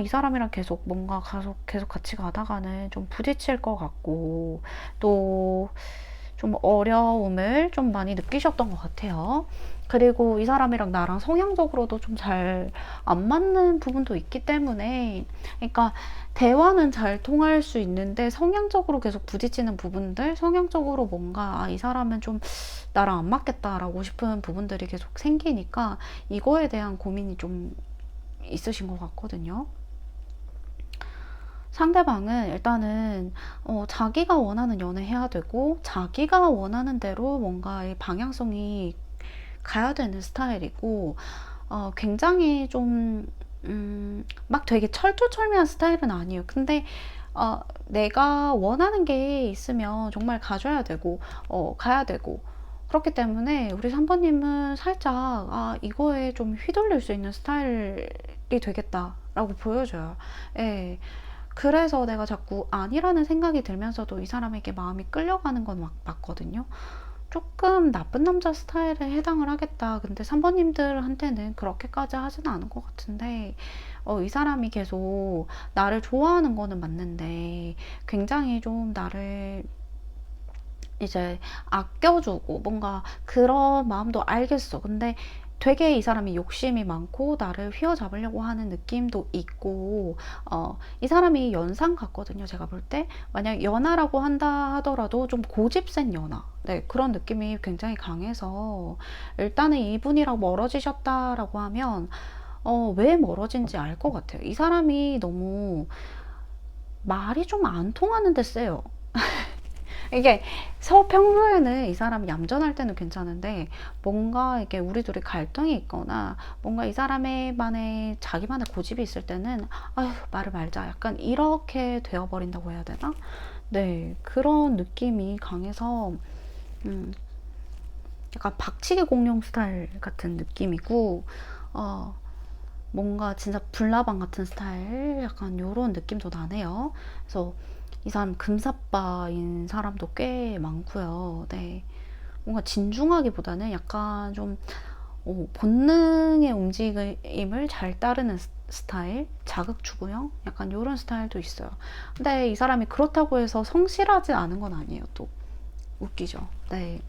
이 사람이랑 계속 뭔가 계속 같이 가다가는 좀 부딪힐 것 같고, 또 좀 어려움을 좀 많이 느끼셨던 것 같아요. 그리고 이 사람이랑 나랑 성향적으로도 좀 잘 안 맞는 부분도 있기 때문에, 그러니까 대화는 잘 통할 수 있는데 성향적으로 계속 부딪히는 부분들, 성향적으로 뭔가 이 사람은 좀 나랑 안 맞겠다라고 싶은 부분들이 계속 생기니까 이거에 대한 고민이 좀 있으신 것 같거든요. 상대방은 일단은 자기가 원하는 연애 해야 되고 자기가 원하는 대로 뭔가 의 방향성이 가야 되는 스타일이고 굉장히 좀 막 되게 철두철미한 스타일은 아니에요. 근데 내가 원하는 게 있으면 정말 가져야 되고 가야 되고 그렇기 때문에 우리 3번님은 살짝 이거에 좀 휘둘릴 수 있는 스타일이 되겠다라고 보여져요. 예. 그래서 내가 자꾸 아니라는 생각이 들면서도 이 사람에게 마음이 끌려가는 건 맞거든요. 조금 나쁜 남자 스타일에 해당을 하겠다. 근데 3번님들한테는 그렇게까지 하지는 않은 것 같은데, 이 사람이 계속 나를 좋아하는 거는 맞는데, 굉장히 좀 나를 이제 아껴주고, 뭔가 그런 마음도 알겠어. 근데 되게 이 사람이 욕심이 많고 나를 휘어잡으려고 하는 느낌도 있고 이 사람이 연상 같거든요. 제가 볼 때 만약 연하라고 한다 하더라도 좀 고집센 연하, 네, 그런 느낌이 굉장히 강해서 일단은 이분이랑 멀어지셨다라고 하면 왜 멀어진지 알 것 같아요. 이 사람이 너무 말이 좀 안 통하는 데 세요. 이게 평소에는 이 사람이 얌전할 때는 괜찮은데 뭔가 이게 우리 둘이 갈등이 있거나 뭔가 이 사람의 자기만의 고집이 있을 때는 아휴 말을 말자 약간 이렇게 되어버린다고 해야 되나? 네, 그런 느낌이 강해서 약간 박치기 공룡 스타일 같은 느낌이고 뭔가 진짜 불나방 같은 스타일 약간 요런 느낌도 나네요. 그래서 이 사람 금사빠인 사람도 꽤 많고요. 네. 뭔가 진중하기보다는 약간 좀 본능의 움직임을 잘 따르는 스타일, 자극추구형 약간 요런 스타일도 있어요. 근데 이 사람이 그렇다고 해서 성실하지 않은 건 아니에요. 또 웃기죠. 네.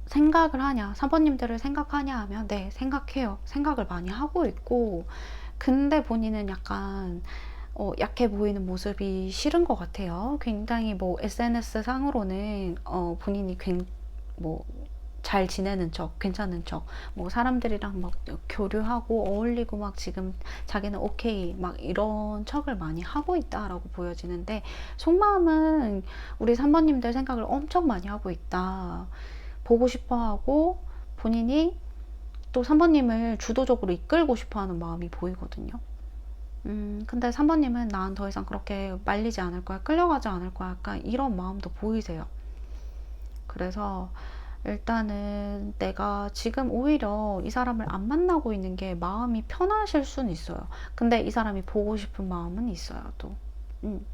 생각을 하냐, 사모님들을 생각하냐 하면 네, 생각해요. 생각을 많이 하고 있고, 근데 본인은 약간 약해 보이는 모습이 싫은 것 같아요. 굉장히 뭐 SNS 상으로는 본인이 뭐 잘 지내는 척, 괜찮은 척, 뭐 사람들이랑 막 교류하고 어울리고 막 지금 자기는 오케이 막 이런 척을 많이 하고 있다라고 보여지는데, 속마음은 우리 3번님들 생각을 엄청 많이 하고 있다. 보고 싶어 하고 본인이 또 3번님을 주도적으로 이끌고 싶어 하는 마음이 보이거든요. 근데 3번님은 난 더 이상 그렇게 말리지 않을 거야, 끌려가지 않을 거야, 약간 이런 마음도 보이세요. 그래서 일단은 내가 지금 오히려 이 사람을 안 만나고 있는 게 마음이 편하실 수는 있어요. 근데 이 사람이 보고 싶은 마음은 있어요, 또. 음.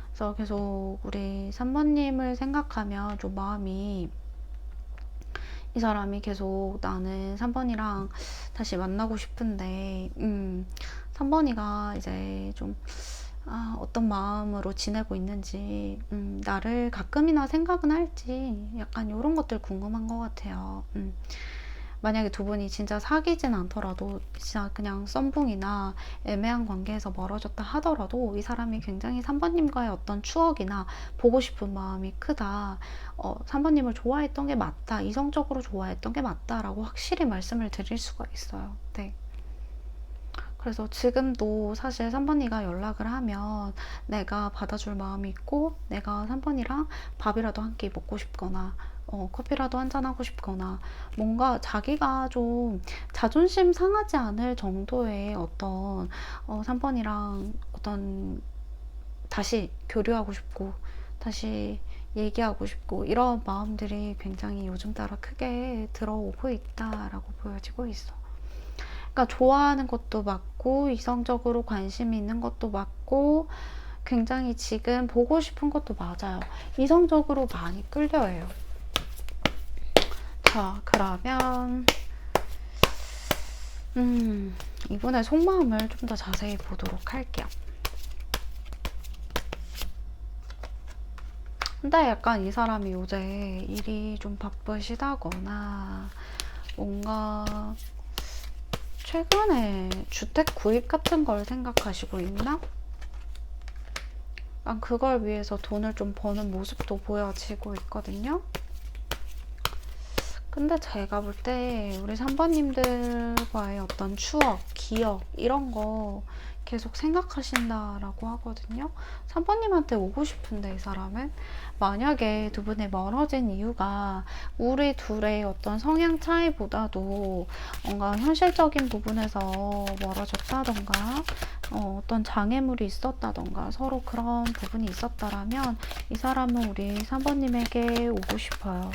그래서 계속 우리 3번님을 생각하면 좀 마음이, 이 사람이 계속 나는 3번이랑 다시 만나고 싶은데, 3번이가 이제 좀, 어떤 마음으로 지내고 있는지, 나를 가끔이나 생각은 할지, 약간 이런 것들 궁금한 것 같아요. 만약에 두 분이 진짜 사귀진 않더라도, 진짜 그냥 썸붕이나 애매한 관계에서 멀어졌다 하더라도, 이 사람이 굉장히 3번님과의 어떤 추억이나 보고 싶은 마음이 크다. 3번님을 좋아했던 게 맞다. 이성적으로 좋아했던 게 맞다라고 확실히 말씀을 드릴 수가 있어요. 네. 그래서 지금도 사실 3번이가 연락을 하면 내가 받아줄 마음이 있고, 내가 3번이랑 밥이라도 한 끼 먹고 싶거나 커피라도 한잔 하고 싶거나, 뭔가 자기가 좀 자존심 상하지 않을 정도의 어떤 3번이랑 어떤 다시 교류하고 싶고 다시 얘기하고 싶고 이런 마음들이 굉장히 요즘 따라 크게 들어오고 있다라고 보여지고 있어. 그러니까 좋아하는 것도 맞고 이성적으로 관심이 있는 것도 맞고 굉장히 지금 보고 싶은 것도 맞아요. 이성적으로 많이 끌려해요. 자, 그러면 이분의 속마음을 좀 더 자세히 보도록 할게요. 근데 약간 이 사람이 요새 일이 좀 바쁘시다거나 뭔가 최근에 주택 구입 같은 걸 생각하시고 있나? 그걸 위해서 돈을 좀 버는 모습도 보여지고 있거든요. 근데 제가 볼 때 우리 3번님들과의 어떤 추억, 기억 이런 거 계속 생각하신다라고 하거든요. 3번님한테 오고 싶은데 이 사람은 만약에 두 분이 멀어진 이유가 우리 둘의 어떤 성향 차이보다도 뭔가 현실적인 부분에서 멀어졌다던가 어떤 장애물이 있었다던가 서로 그런 부분이 있었다라면 이 사람은 우리 3번님에게 오고 싶어요.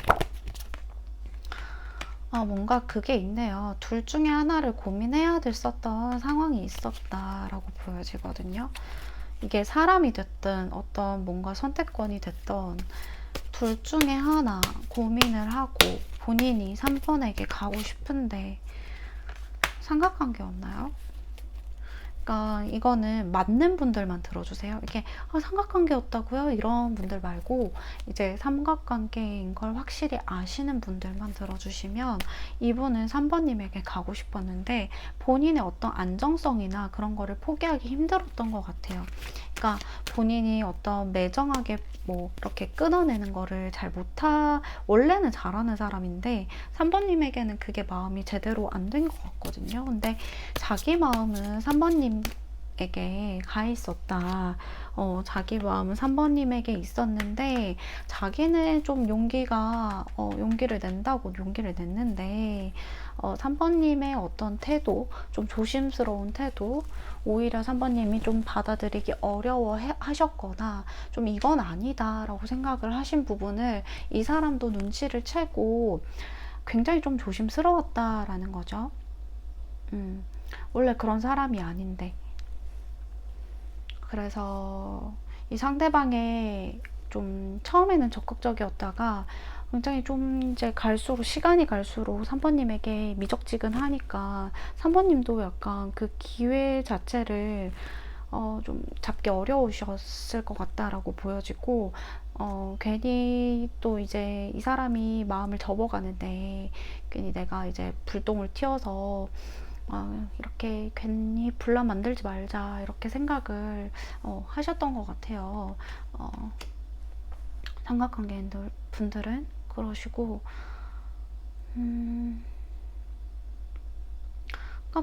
뭔가 그게 있네요. 둘 중에 하나를 고민해야 됐었던 상황이 있었다라고 보여지거든요. 이게 사람이 됐든 어떤 뭔가 선택권이 됐던 둘 중에 하나 고민을 하고 본인이 3번에게 가고 싶은데 삼각관계였나요? 그러니까 이거는 맞는 분들만 들어주세요. 이렇게 삼각관계였다고요? 이런 분들 말고 이제 삼각관계인 걸 확실히 아시는 분들만 들어주시면, 이분은 3번님에게 가고 싶었는데 본인의 어떤 안정성이나 그런 거를 포기하기 힘들었던 것 같아요. 그러니까 본인이 어떤 매정하게 뭐 이렇게 끊어내는 거를 원래는 잘하는 사람인데 3번님에게는 그게 마음이 제대로 안 된 것 같거든요. 근데 자기 마음은 3번님에게 가 있었다. 자기 마음은 3번님에게 있었는데 자기는 좀 용기를 낸다고 용기를 냈는데 3번님의 어떤 태도, 좀 조심스러운 태도, 오히려 3번님이 좀 받아들이기 어려워 하셨거나 좀 이건 아니다 라고 생각을 하신 부분을 이 사람도 눈치를 채고 굉장히 좀 조심스러웠다라는 거죠. 원래 그런 사람이 아닌데. 그래서 이 상대방의 좀 처음에는 적극적이었다가 굉장히 좀 이제 갈수록 시간이 갈수록 3번님에게 미적지근하니까 3번님도 약간 그 기회 자체를 좀 잡기 어려우셨을 것 같다라고 보여지고 괜히 또 이제 이 사람이 마음을 접어가는데 괜히 내가 이제 불똥을 튀어서 이렇게 괜히 분란 만들지 말자 이렇게 생각을 하셨던 것 같아요. 삼각관계 분들은 그러시고 그러니까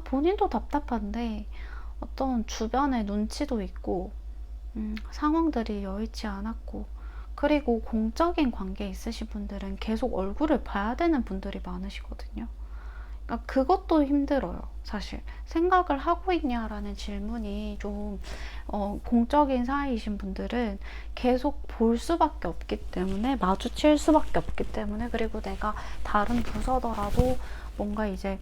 본인도 답답한데 어떤 주변의 눈치도 있고 상황들이 여의치 않았고 그리고 공적인 관계에 있으신 분들은 계속 얼굴을 봐야 되는 분들이 많으시거든요. 그러니까 그것도 힘들어요. 사실 생각을 하고 있냐라는 질문이 좀 공적인 사이이신 분들은 계속 볼 수밖에 없기 때문에 마주칠 수밖에 없기 때문에 그리고 내가 다른 부서더라도 뭔가 이제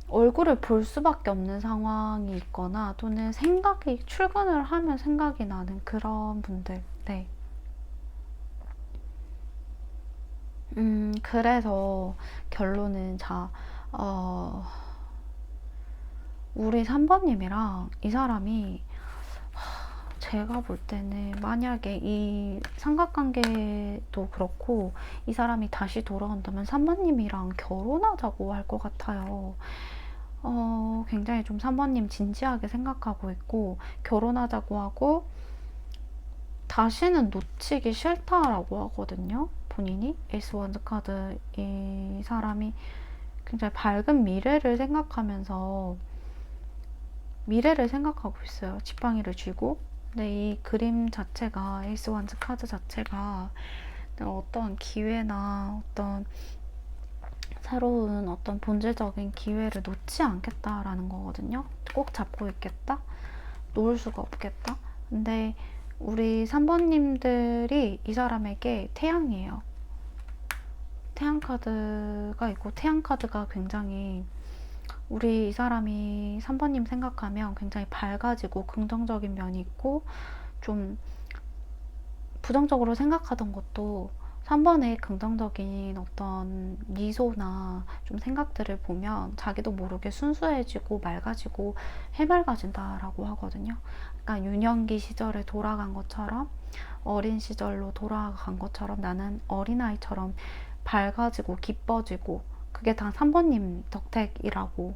얼굴을 볼 수밖에 없는 상황이 있거나 또는 생각이 출근을 하면 생각이 나는 그런 분들. 네. 그래서 결론은 우리 3번님이랑 이 사람이 제가 볼 때는 만약에 이 삼각관계도 그렇고 이 사람이 다시 돌아온다면 3번님이랑 결혼하자고 할 것 같아요. 굉장히 좀 3번님 진지하게 생각하고 있고 결혼하자고 하고 다시는 놓치기 싫다라고 하거든요. 본인이 에이스 원즈 카드 이 사람이 굉장히 밝은 미래를 생각하고 있어요. 지팡이를 쥐고. 근데 이 그림 자체가 에이스 원즈 카드 자체가 어떤 기회나 어떤 새로운 어떤 본질적인 기회를 놓지 않겠다라는 거거든요. 꼭 잡고 있겠다? 놓을 수가 없겠다? 근데 우리 3번님들이 이 사람에게 태양이에요. 태양 카드가 있고 태양 카드가 굉장히 우리 이 사람이 3번님 생각하면 굉장히 밝아지고 긍정적인 면이 있고 좀 부정적으로 생각하던 것도 3번의 긍정적인 어떤 미소나 좀 생각들을 보면 자기도 모르게 순수해지고 맑아지고 해맑아진다라고 하거든요. 그러니까 유년기 시절에 돌아간 것처럼 어린 시절로 돌아간 것처럼 나는 어린아이처럼 밝아지고 기뻐지고 그게 다 3번님 덕택이라고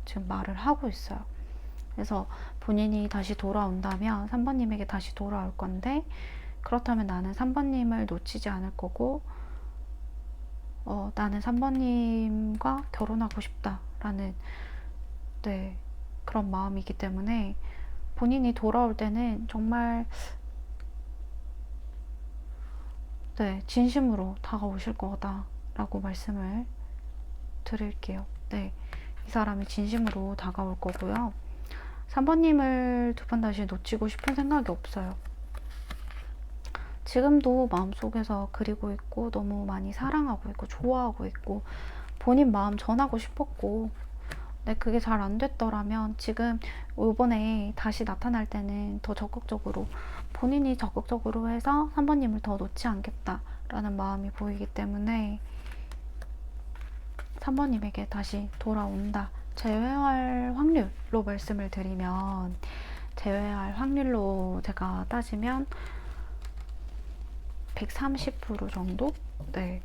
지금 말을 하고 있어요. 그래서 본인이 다시 돌아온다면 3번님에게 다시 돌아올 건데 그렇다면 나는 3번님을 놓치지 않을 거고 나는 3번님과 결혼하고 싶다라는 네, 그런 마음이기 때문에 본인이 돌아올 때는 정말 네, 진심으로 다가오실 거다라고 말씀을 드릴게요. 네, 이 사람이 진심으로 다가올 거고요. 3번님을 두 번 다시 놓치고 싶은 생각이 없어요. 지금도 마음속에서 그리고 있고 너무 많이 사랑하고 있고 좋아하고 있고 본인 마음 전하고 싶었고 근데 그게 잘 안 됐더라면 지금 이번에 다시 나타날 때는 더 적극적으로 본인이 적극적으로 해서 3번님을 더 놓지 않겠다라는 마음이 보이기 때문에 3번님에게 다시 돌아온다. 재회할 확률로 말씀을 드리면 재회할 확률로 제가 따지면 130% 정도? 네.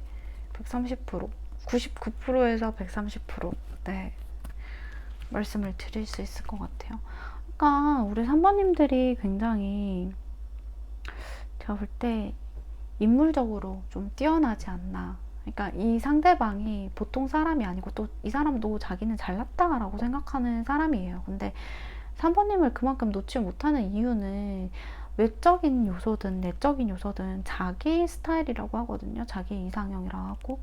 130%. 99%에서 130%. 네. 말씀을 드릴 수 있을 것 같아요. 그러니까 우리 3번님들이 굉장히 제가 볼 때 인물적으로 좀 뛰어나지 않나. 그러니까 이 상대방이 보통 사람이 아니고 또 이 사람도 자기는 잘났다라고 생각하는 사람이에요. 근데 3번님을 그만큼 놓지 못하는 이유는 외적인 요소든 내적인 요소든 자기 스타일이라고 하거든요. 자기 이상형이라고 하고.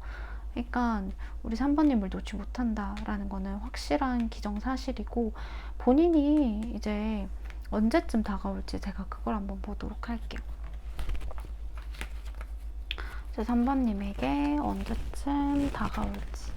그러니까 우리 3번님을 놓지 못한다라는 거는 확실한 기정사실이고 본인이 이제 언제쯤 다가올지 제가 그걸 한번 보도록 할게요. 제 3번님에게 언제쯤 다가올지.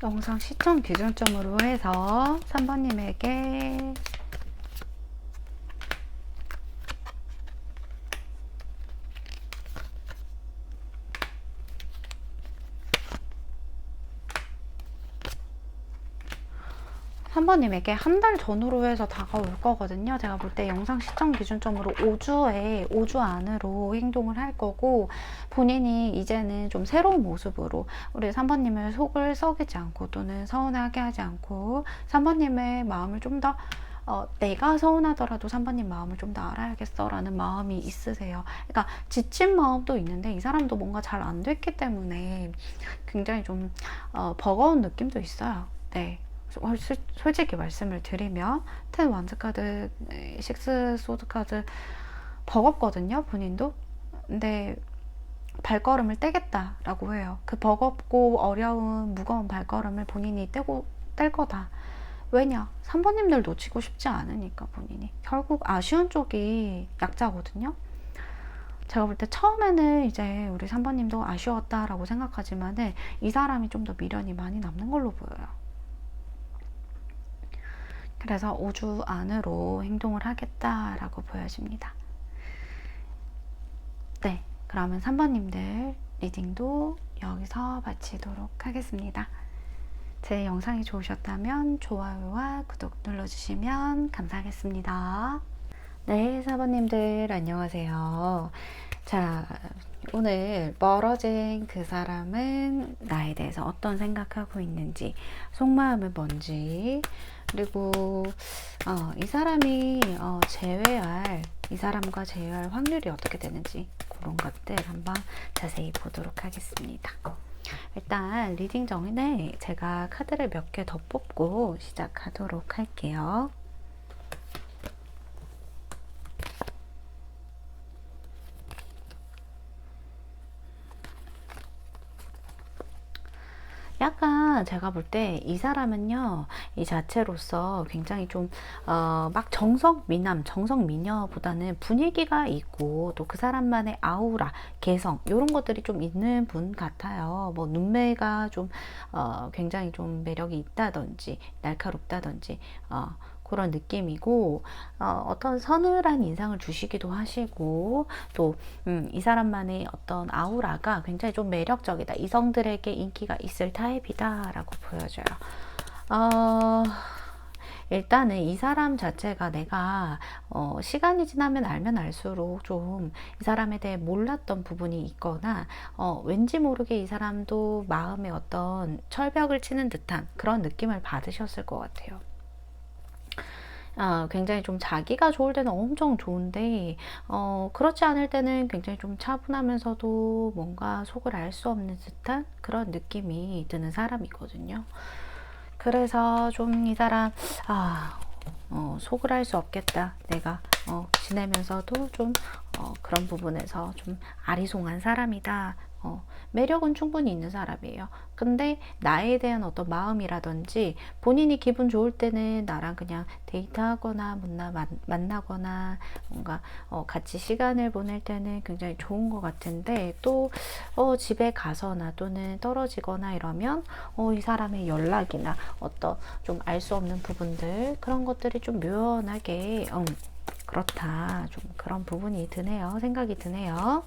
영상 시청 기준점으로 해서 3번님에게 3번님에게 한 달 전후로 해서 다가올 거거든요. 제가 볼 때 영상 시청 기준점으로 5주 안으로 행동을 할 거고, 본인이 이제는 좀 새로운 모습으로 우리 3번님을 속을 썩이지 않고 또는 서운하게 하지 않고 3번님의 마음을 좀 더 내가 서운하더라도 3번님 마음을 좀 더 알아야겠어 라는 마음이 있으세요. 그러니까 지친 마음도 있는데 이 사람도 뭔가 잘 안 됐기 때문에 굉장히 좀 버거운 느낌도 있어요. 네. 솔직히 말씀을 드리면 10 원즈 카드, 6 소드 카드 버겁거든요, 본인도. 근데 발걸음을 떼겠다라고 해요. 그 버겁고 어려운 무거운 발걸음을 본인이 뗄 거다. 왜냐? 3번님들 놓치고 싶지 않으니까. 본인이 결국 아쉬운 쪽이 약자거든요. 제가 볼 때 처음에는 이제 우리 3번님도 아쉬웠다라고 생각하지만은 이 사람이 좀 더 미련이 많이 남는 걸로 보여요. 그래서 5주 안으로 행동을 하겠다라고 보여집니다. 네, 그러면 3번님들 리딩도 여기서 마치도록 하겠습니다. 제 영상이 좋으셨다면 좋아요와 구독 눌러주시면 감사하겠습니다. 네, 4번님들 안녕하세요. 자, 오늘 멀어진 그 사람은 나에 대해서 어떤 생각하고 있는지, 속마음은 뭔지, 그리고 이 사람이 이 사람과 재회할 확률이 어떻게 되는지 그런 것들 한번 자세히 보도록 하겠습니다. 일단 리딩 전에 제가 카드를 몇 개 더 뽑고 시작하도록 할게요. 약간 제가 볼 때 이 사람은요, 이 자체로서 굉장히 좀 막 정석 미녀보다는 분위기가 있고 또 그 사람만의 아우라, 개성 이런 것들이 좀 있는 분 같아요. 뭐 눈매가 좀 굉장히 좀 매력이 있다든지 날카롭다든지 그런 느낌이고, 어떤 서늘한 인상을 주시기도 하시고, 또 이 사람만의 어떤 아우라가 굉장히 좀 매력적이다, 이성들에게 인기가 있을 타입이다 라고 보여져요. 일단은 이 사람 자체가 내가 시간이 지나면 알면 알수록 좀 이 사람에 대해 몰랐던 부분이 있거나 왠지 모르게 이 사람도 마음에 어떤 철벽을 치는 듯한 그런 느낌을 받으셨을 것 같아요. 굉장히 좀 자기가 좋을 때는 엄청 좋은데 그렇지 않을 때는 굉장히 좀 차분하면서도 뭔가 속을 알 수 없는 듯한 그런 느낌이 드는 사람이거든요. 그래서 좀 이 사람 속을 알 수 없겠다, 내가 지내면서도 좀 그런 부분에서 좀 아리송한 사람이다, 매력은 충분히 있는 사람이에요. 근데 나에 대한 어떤 마음이라든지 본인이 기분 좋을 때는 나랑 그냥 데이트하거나 만나거나 뭔가 같이 시간을 보낼 때는 굉장히 좋은 것 같은데, 또 집에 가서나 또는 떨어지거나 이러면 이 사람의 연락이나 어떤 좀 알 수 없는 부분들, 그런 것들이 좀 묘연하게 그렇다, 좀 그런 부분이 드네요. 생각이 드네요.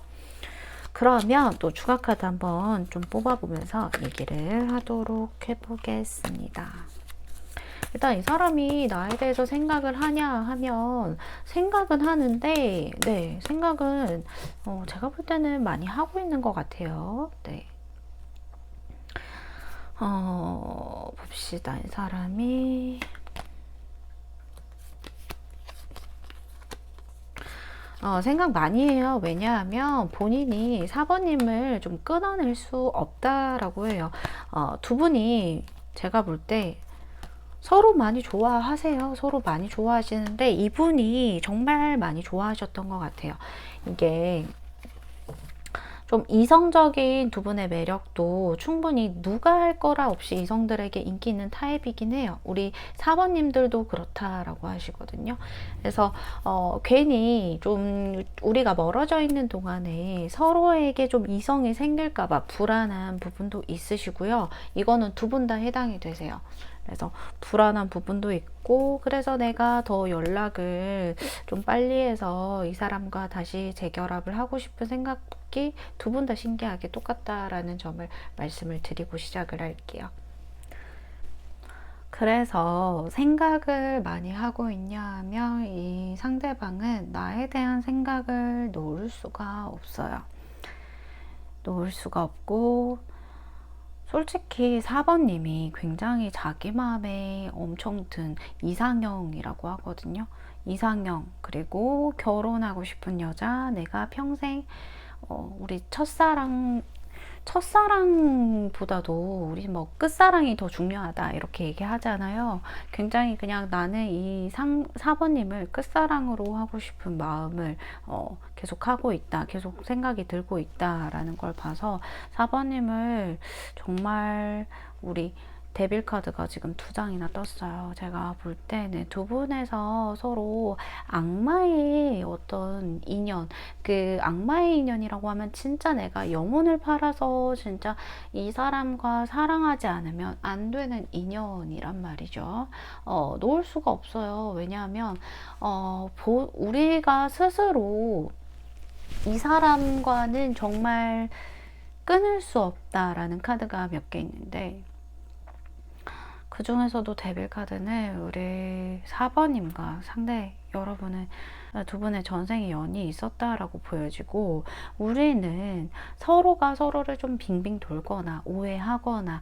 그러면 또 추가 카드 한번 좀 뽑아보면서 얘기를 하도록 해보겠습니다. 일단 이 사람이 나에 대해서 생각을 하냐 하면 생각은 하는데, 네, 생각은 제가 볼 때는 많이 하고 있는 것 같아요. 네. 봅시다. 이 사람이 생각 많이 해요. 왜냐하면 본인이 4번님을 좀 끊어낼 수 없다라고 해요. 두 분이 제가 볼 때 서로 많이 좋아하세요. 서로 많이 좋아하시는데 이분이 정말 많이 좋아하셨던 것 같아요. 이게 좀 이성적인 두 분의 매력도 충분히 누가 할 거라 없이 이성들에게 인기 있는 타입이긴 해요. 우리 4번님들도 그렇다라고 하시거든요. 그래서 괜히 좀 우리가 멀어져 있는 동안에 서로에게 좀 이성이 생길까봐 불안한 부분도 있으시고요. 이거는 두 분 다 해당이 되세요. 그래서 불안한 부분도 있고, 그래서 내가 더 연락을 좀 빨리 해서 이 사람과 다시 재결합을 하고 싶은 생각이 두 분 다 신기하게 똑같다라는 점을 말씀을 드리고 시작을 할게요. 그래서 생각을 많이 하고 있냐 하면 이 상대방은 나에 대한 생각을 놓을 수가 없어요. 놓을 수가 없고, 솔직히 4번님이 굉장히 자기 마음에 엄청 든 이상형이라고 하거든요. 이상형, 그리고 결혼하고 싶은 여자, 내가 평생 우리 첫사랑보다도 우리 뭐 끝사랑이 더 중요하다 이렇게 얘기하잖아요. 굉장히 그냥 나는 이 4번님을 끝사랑으로 하고 싶은 마음을 계속 하고 있다, 계속 생각이 들고 있다라는 걸 봐서 4번님을 정말 우리 데빌 카드가 지금 2장이나 떴어요. 제가 볼 때는 두 분에서 서로 악마의 어떤 인연, 그 악마의 인연이라고 하면 진짜 내가 영혼을 팔아서 진짜 이 사람과 사랑하지 않으면 안 되는 인연이란 말이죠. 놓을 수가 없어요. 왜냐하면 우리가 스스로 이 사람과는 정말 끊을 수 없다라는 카드가 몇 개 있는데, 그 중에서도 데빌 카드는 우리 4번님과 상대 여러분은 두 분의 전생에 연이 있었다라고 보여지고, 우리는 서로가 서로를 좀 빙빙 돌거나 오해하거나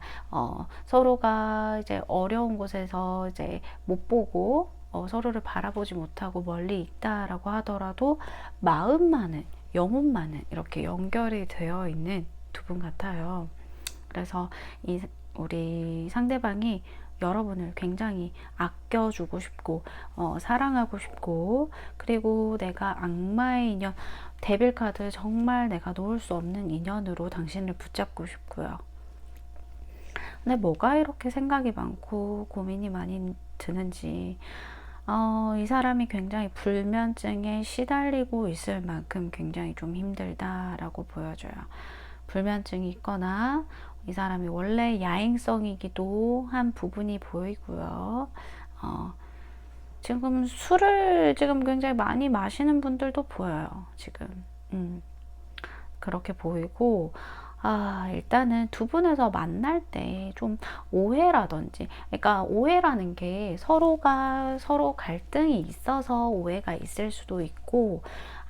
서로가 이제 어려운 곳에서 이제 못 보고 서로를 바라보지 못하고 멀리 있다라고 하더라도 마음만은, 영혼만은 이렇게 연결이 되어 있는 두 분 같아요. 그래서 우리 상대방이 여러분을 굉장히 아껴주고 싶고 사랑하고 싶고, 그리고 내가 악마의 인연, 데빌 카드 정말 내가 놓을 수 없는 인연으로 당신을 붙잡고 싶고요. 근데 뭐가 이렇게 생각이 많고 고민이 많이 드는지, 이 사람이 굉장히 불면증에 시달리고 있을 만큼 굉장히 좀 힘들다라고 보여져요. 불면증이 있거나 이 사람이 원래 야행성이기도 한 부분이 보이고요. 지금 술을 지금 굉장히 많이 마시는 분들도 보여요. 지금 그렇게 보이고, 일단은 두 분에서 만날 때 좀 오해라든지, 그러니까 오해라는 게 서로가 서로 갈등이 있어서 오해가 있을 수도 있고,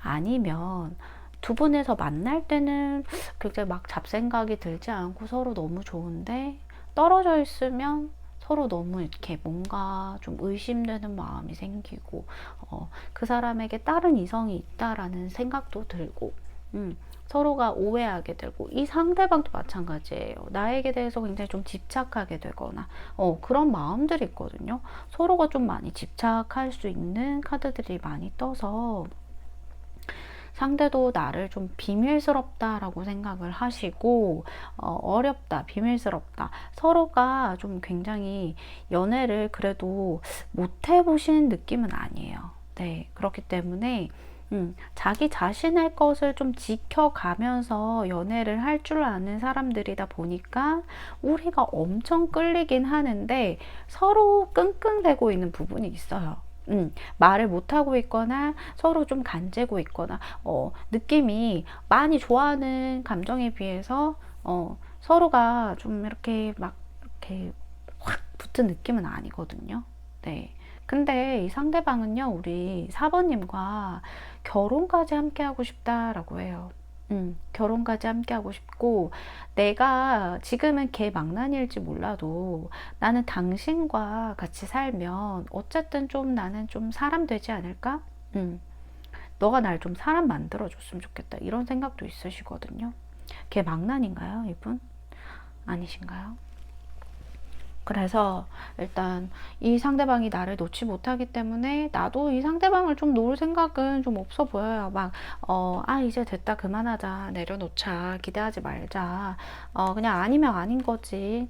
아니면 두 분에서 만날 때는 굉장히 막 잡생각이 들지 않고 서로 너무 좋은데, 떨어져 있으면 서로 너무 이렇게 뭔가 좀 의심되는 마음이 생기고, 그 사람에게 다른 이성이 있다라는 생각도 들고, 서로가 오해하게 되고, 이 상대방도 마찬가지예요. 나에게 대해서 굉장히 좀 집착하게 되거나 그런 마음들이 있거든요. 서로가 좀 많이 집착할 수 있는 카드들이 많이 떠서 상대도 나를 좀 비밀스럽다라고 생각을 하시고, 어렵다, 비밀스럽다, 서로가 좀 굉장히 연애를 그래도 못 해보신 느낌은 아니에요. 네, 그렇기 때문에 자기 자신의 것을 좀 지켜가면서 연애를 할 줄 아는 사람들이다 보니까 우리가 엄청 끌리긴 하는데 서로 끙끙대고 있는 부분이 있어요. 말을 못하고 있거나 서로 좀 간재고 있거나, 느낌이 많이 좋아하는 감정에 비해서 서로가 좀 이렇게 막 이렇게 확 붙은 느낌은 아니거든요. 네. 근데 이 상대방은요, 우리 4번님과 결혼까지 함께 하고 싶다라고 해요. 결혼까지 함께 하고 싶고, 내가 지금은 걔 망나니일지 몰라도 나는 당신과 같이 살면 어쨌든 좀 나는 좀 사람 되지 않을까? 너가 날 좀 사람 만들어줬으면 좋겠다, 이런 생각도 있으시거든요. 걔 망나니인가요, 이분? 아니신가요? 그래서 일단 이 상대방이 나를 놓지 못하기 때문에 나도 이 상대방을 좀 놓을 생각은 좀 없어 보여요. 막, 이제 됐다. 그만하자. 내려놓자. 기대하지 말자. 그냥 아니면 아닌 거지.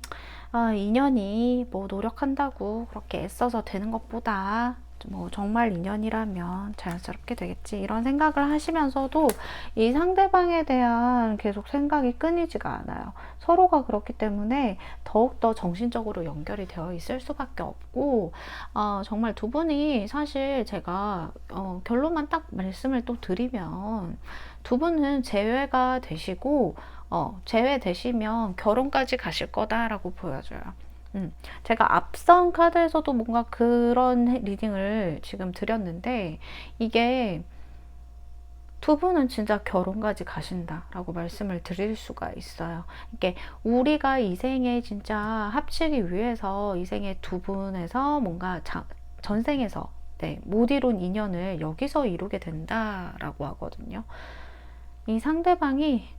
인연이 뭐 노력한다고 그렇게 애써서 되는 것보다 뭐 정말 인연이라면 자연스럽게 되겠지 이런 생각을 하시면서도 이 상대방에 대한 계속 생각이 끊이지가 않아요. 서로가 그렇기 때문에 더욱더 정신적으로 연결이 되어 있을 수밖에 없고 정말 두 분이 사실 제가 결론만 딱 말씀을 또 드리면 두 분은 재회가 되시고 제외되시면 결혼까지 가실 거다라고 보여져요. 제가 앞선 카드에서도 뭔가 그런 리딩을 지금 드렸는데 이게 두 분은 진짜 결혼까지 가신다라고 말씀을 드릴 수가 있어요. 이게 우리가 이 생에 진짜 합치기 위해서 이 생에 두 분에서 뭔가 전생에서 못 이룬 인연을 여기서 이루게 된다라고 하거든요. 이 상대방이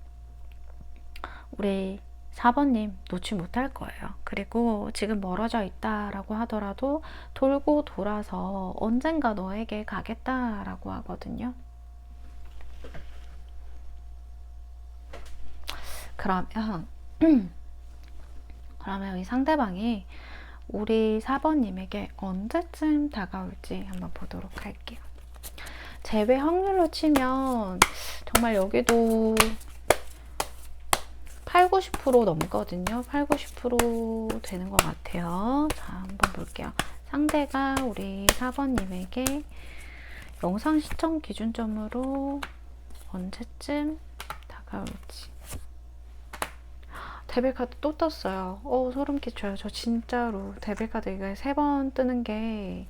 우리 4번님 놓지 못할 거예요. 그리고 지금 멀어져 있다라고 하더라도 돌고 돌아서 언젠가 너에게 가겠다라고 하거든요. 그러면 이 상대방이 우리 4번님에게 언제쯤 다가올지 한번 보도록 할게요. 재회 확률로 치면 정말 여기도 8, 90% 넘거든요. 8, 90% 되는 것 같아요. 자, 한번 볼게요. 상대가 우리 4번님에게 영상 시청 기준점으로 언제쯤 다가올지. 데빌카드 또 떴어요. 소름 끼쳐요. 저 진짜로 데빌카드 이거 3번 뜨는 게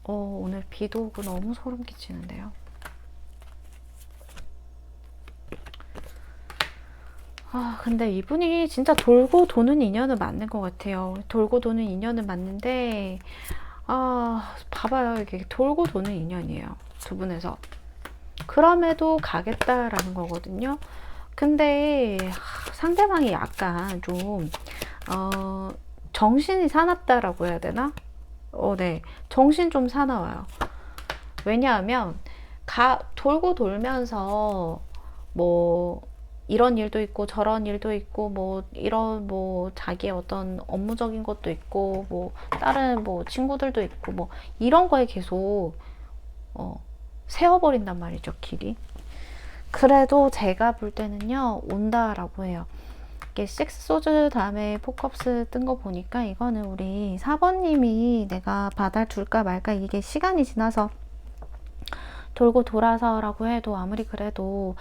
오늘 비도 오고 너무 소름 끼치는데요. 근데 이분이 진짜 돌고 도는 인연은 맞는 것 같아요. 돌고 도는 인연은 맞는데, 봐봐요. 이게 돌고 도는 인연이에요. 두 분에서. 그럼에도 가겠다라는 거거든요. 근데, 상대방이 약간 좀, 정신이 사납다라고 해야 되나? 네. 정신 좀 사나워요. 왜냐하면, 돌고 돌면서, 뭐, 이런 일도 있고 저런 일도 있고 뭐 이런 뭐 자기의 어떤 업무적인 것도 있고 뭐 다른 뭐 친구들도 있고 뭐 이런 거에 계속 세워버린단 말이죠, 길이. 그래도 제가 볼 때는요 온다라고 해요. 이게 식스 소즈 다음에 포컵스 뜬 거 보니까 이거는 우리 4번님이 내가 받아줄까 말까 이게 시간이 지나서 돌고 돌아서라고 해도 아무리 그래도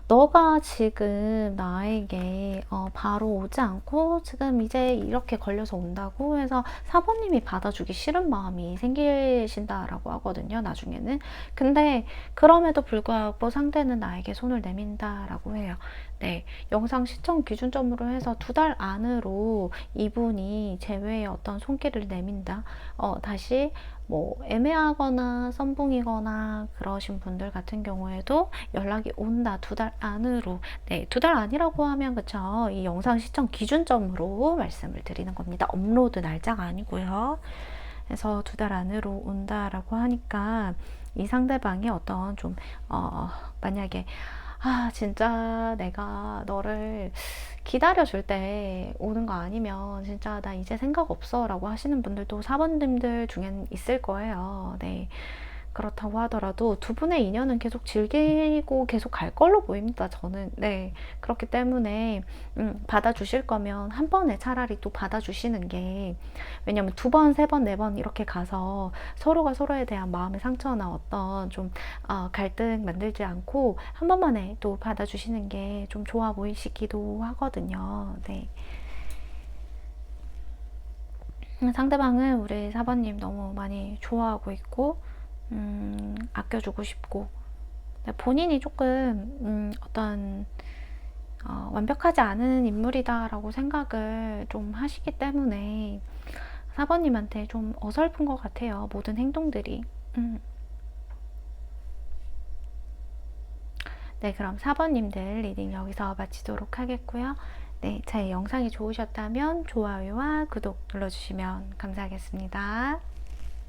너가 지금 나에게 바로 오지 않고 지금 이제 이렇게 걸려서 온다고 해서 사모님이 받아주기 싫은 마음이 생기신다라고 하거든요, 나중에는. 근데 그럼에도 불구하고 상대는 나에게 손을 내민다라고 해요. 네, 영상 시청 기준점으로 해서 2달 안으로 이분이 제외의 어떤 손길을 내민다. 다시 뭐 애매하거나 썸붕이거나 그러신 분들 같은 경우에도 연락이 온다. 2달 안으로. 네, 2달 안이라고 하면 그쵸, 이 영상 시청 기준점으로 말씀을 드리는 겁니다. 업로드 날짜가 아니고요. 그래서 2달 안으로 온다라고 하니까 이 상대방이 어떤 좀 만약에 진짜 내가 너를 기다려줄 때 오는 거 아니면 진짜 나 이제 생각 없어 라고 하시는 분들도 4번님들 중엔 있을 거예요. 네. 그렇다고 하더라도 두 분의 인연은 계속 즐기고 계속 갈 걸로 보입니다. 저는. 네. 그렇기 때문에 받아주실 거면 한 번에 차라리 또 받아주시는 게, 왜냐면 2번, 3번, 4번 이렇게 가서 서로가 서로에 대한 마음의 상처나 어떤 좀 갈등 만들지 않고 한 번만에 또 받아주시는 게 좀 좋아 보이시기도 하거든요. 네. 상대방은 우리 4번님 너무 많이 좋아하고 있고 아껴주고 싶고, 본인이 조금 어떤 완벽하지 않은 인물이다라고 생각을 좀 하시기 때문에 4번님한테 좀 어설픈 것 같아요, 모든 행동들이. 네, 그럼 4번님들 리딩 여기서 마치도록 하겠고요. 네, 제 영상이 좋으셨다면 좋아요와 구독 눌러주시면 감사하겠습니다.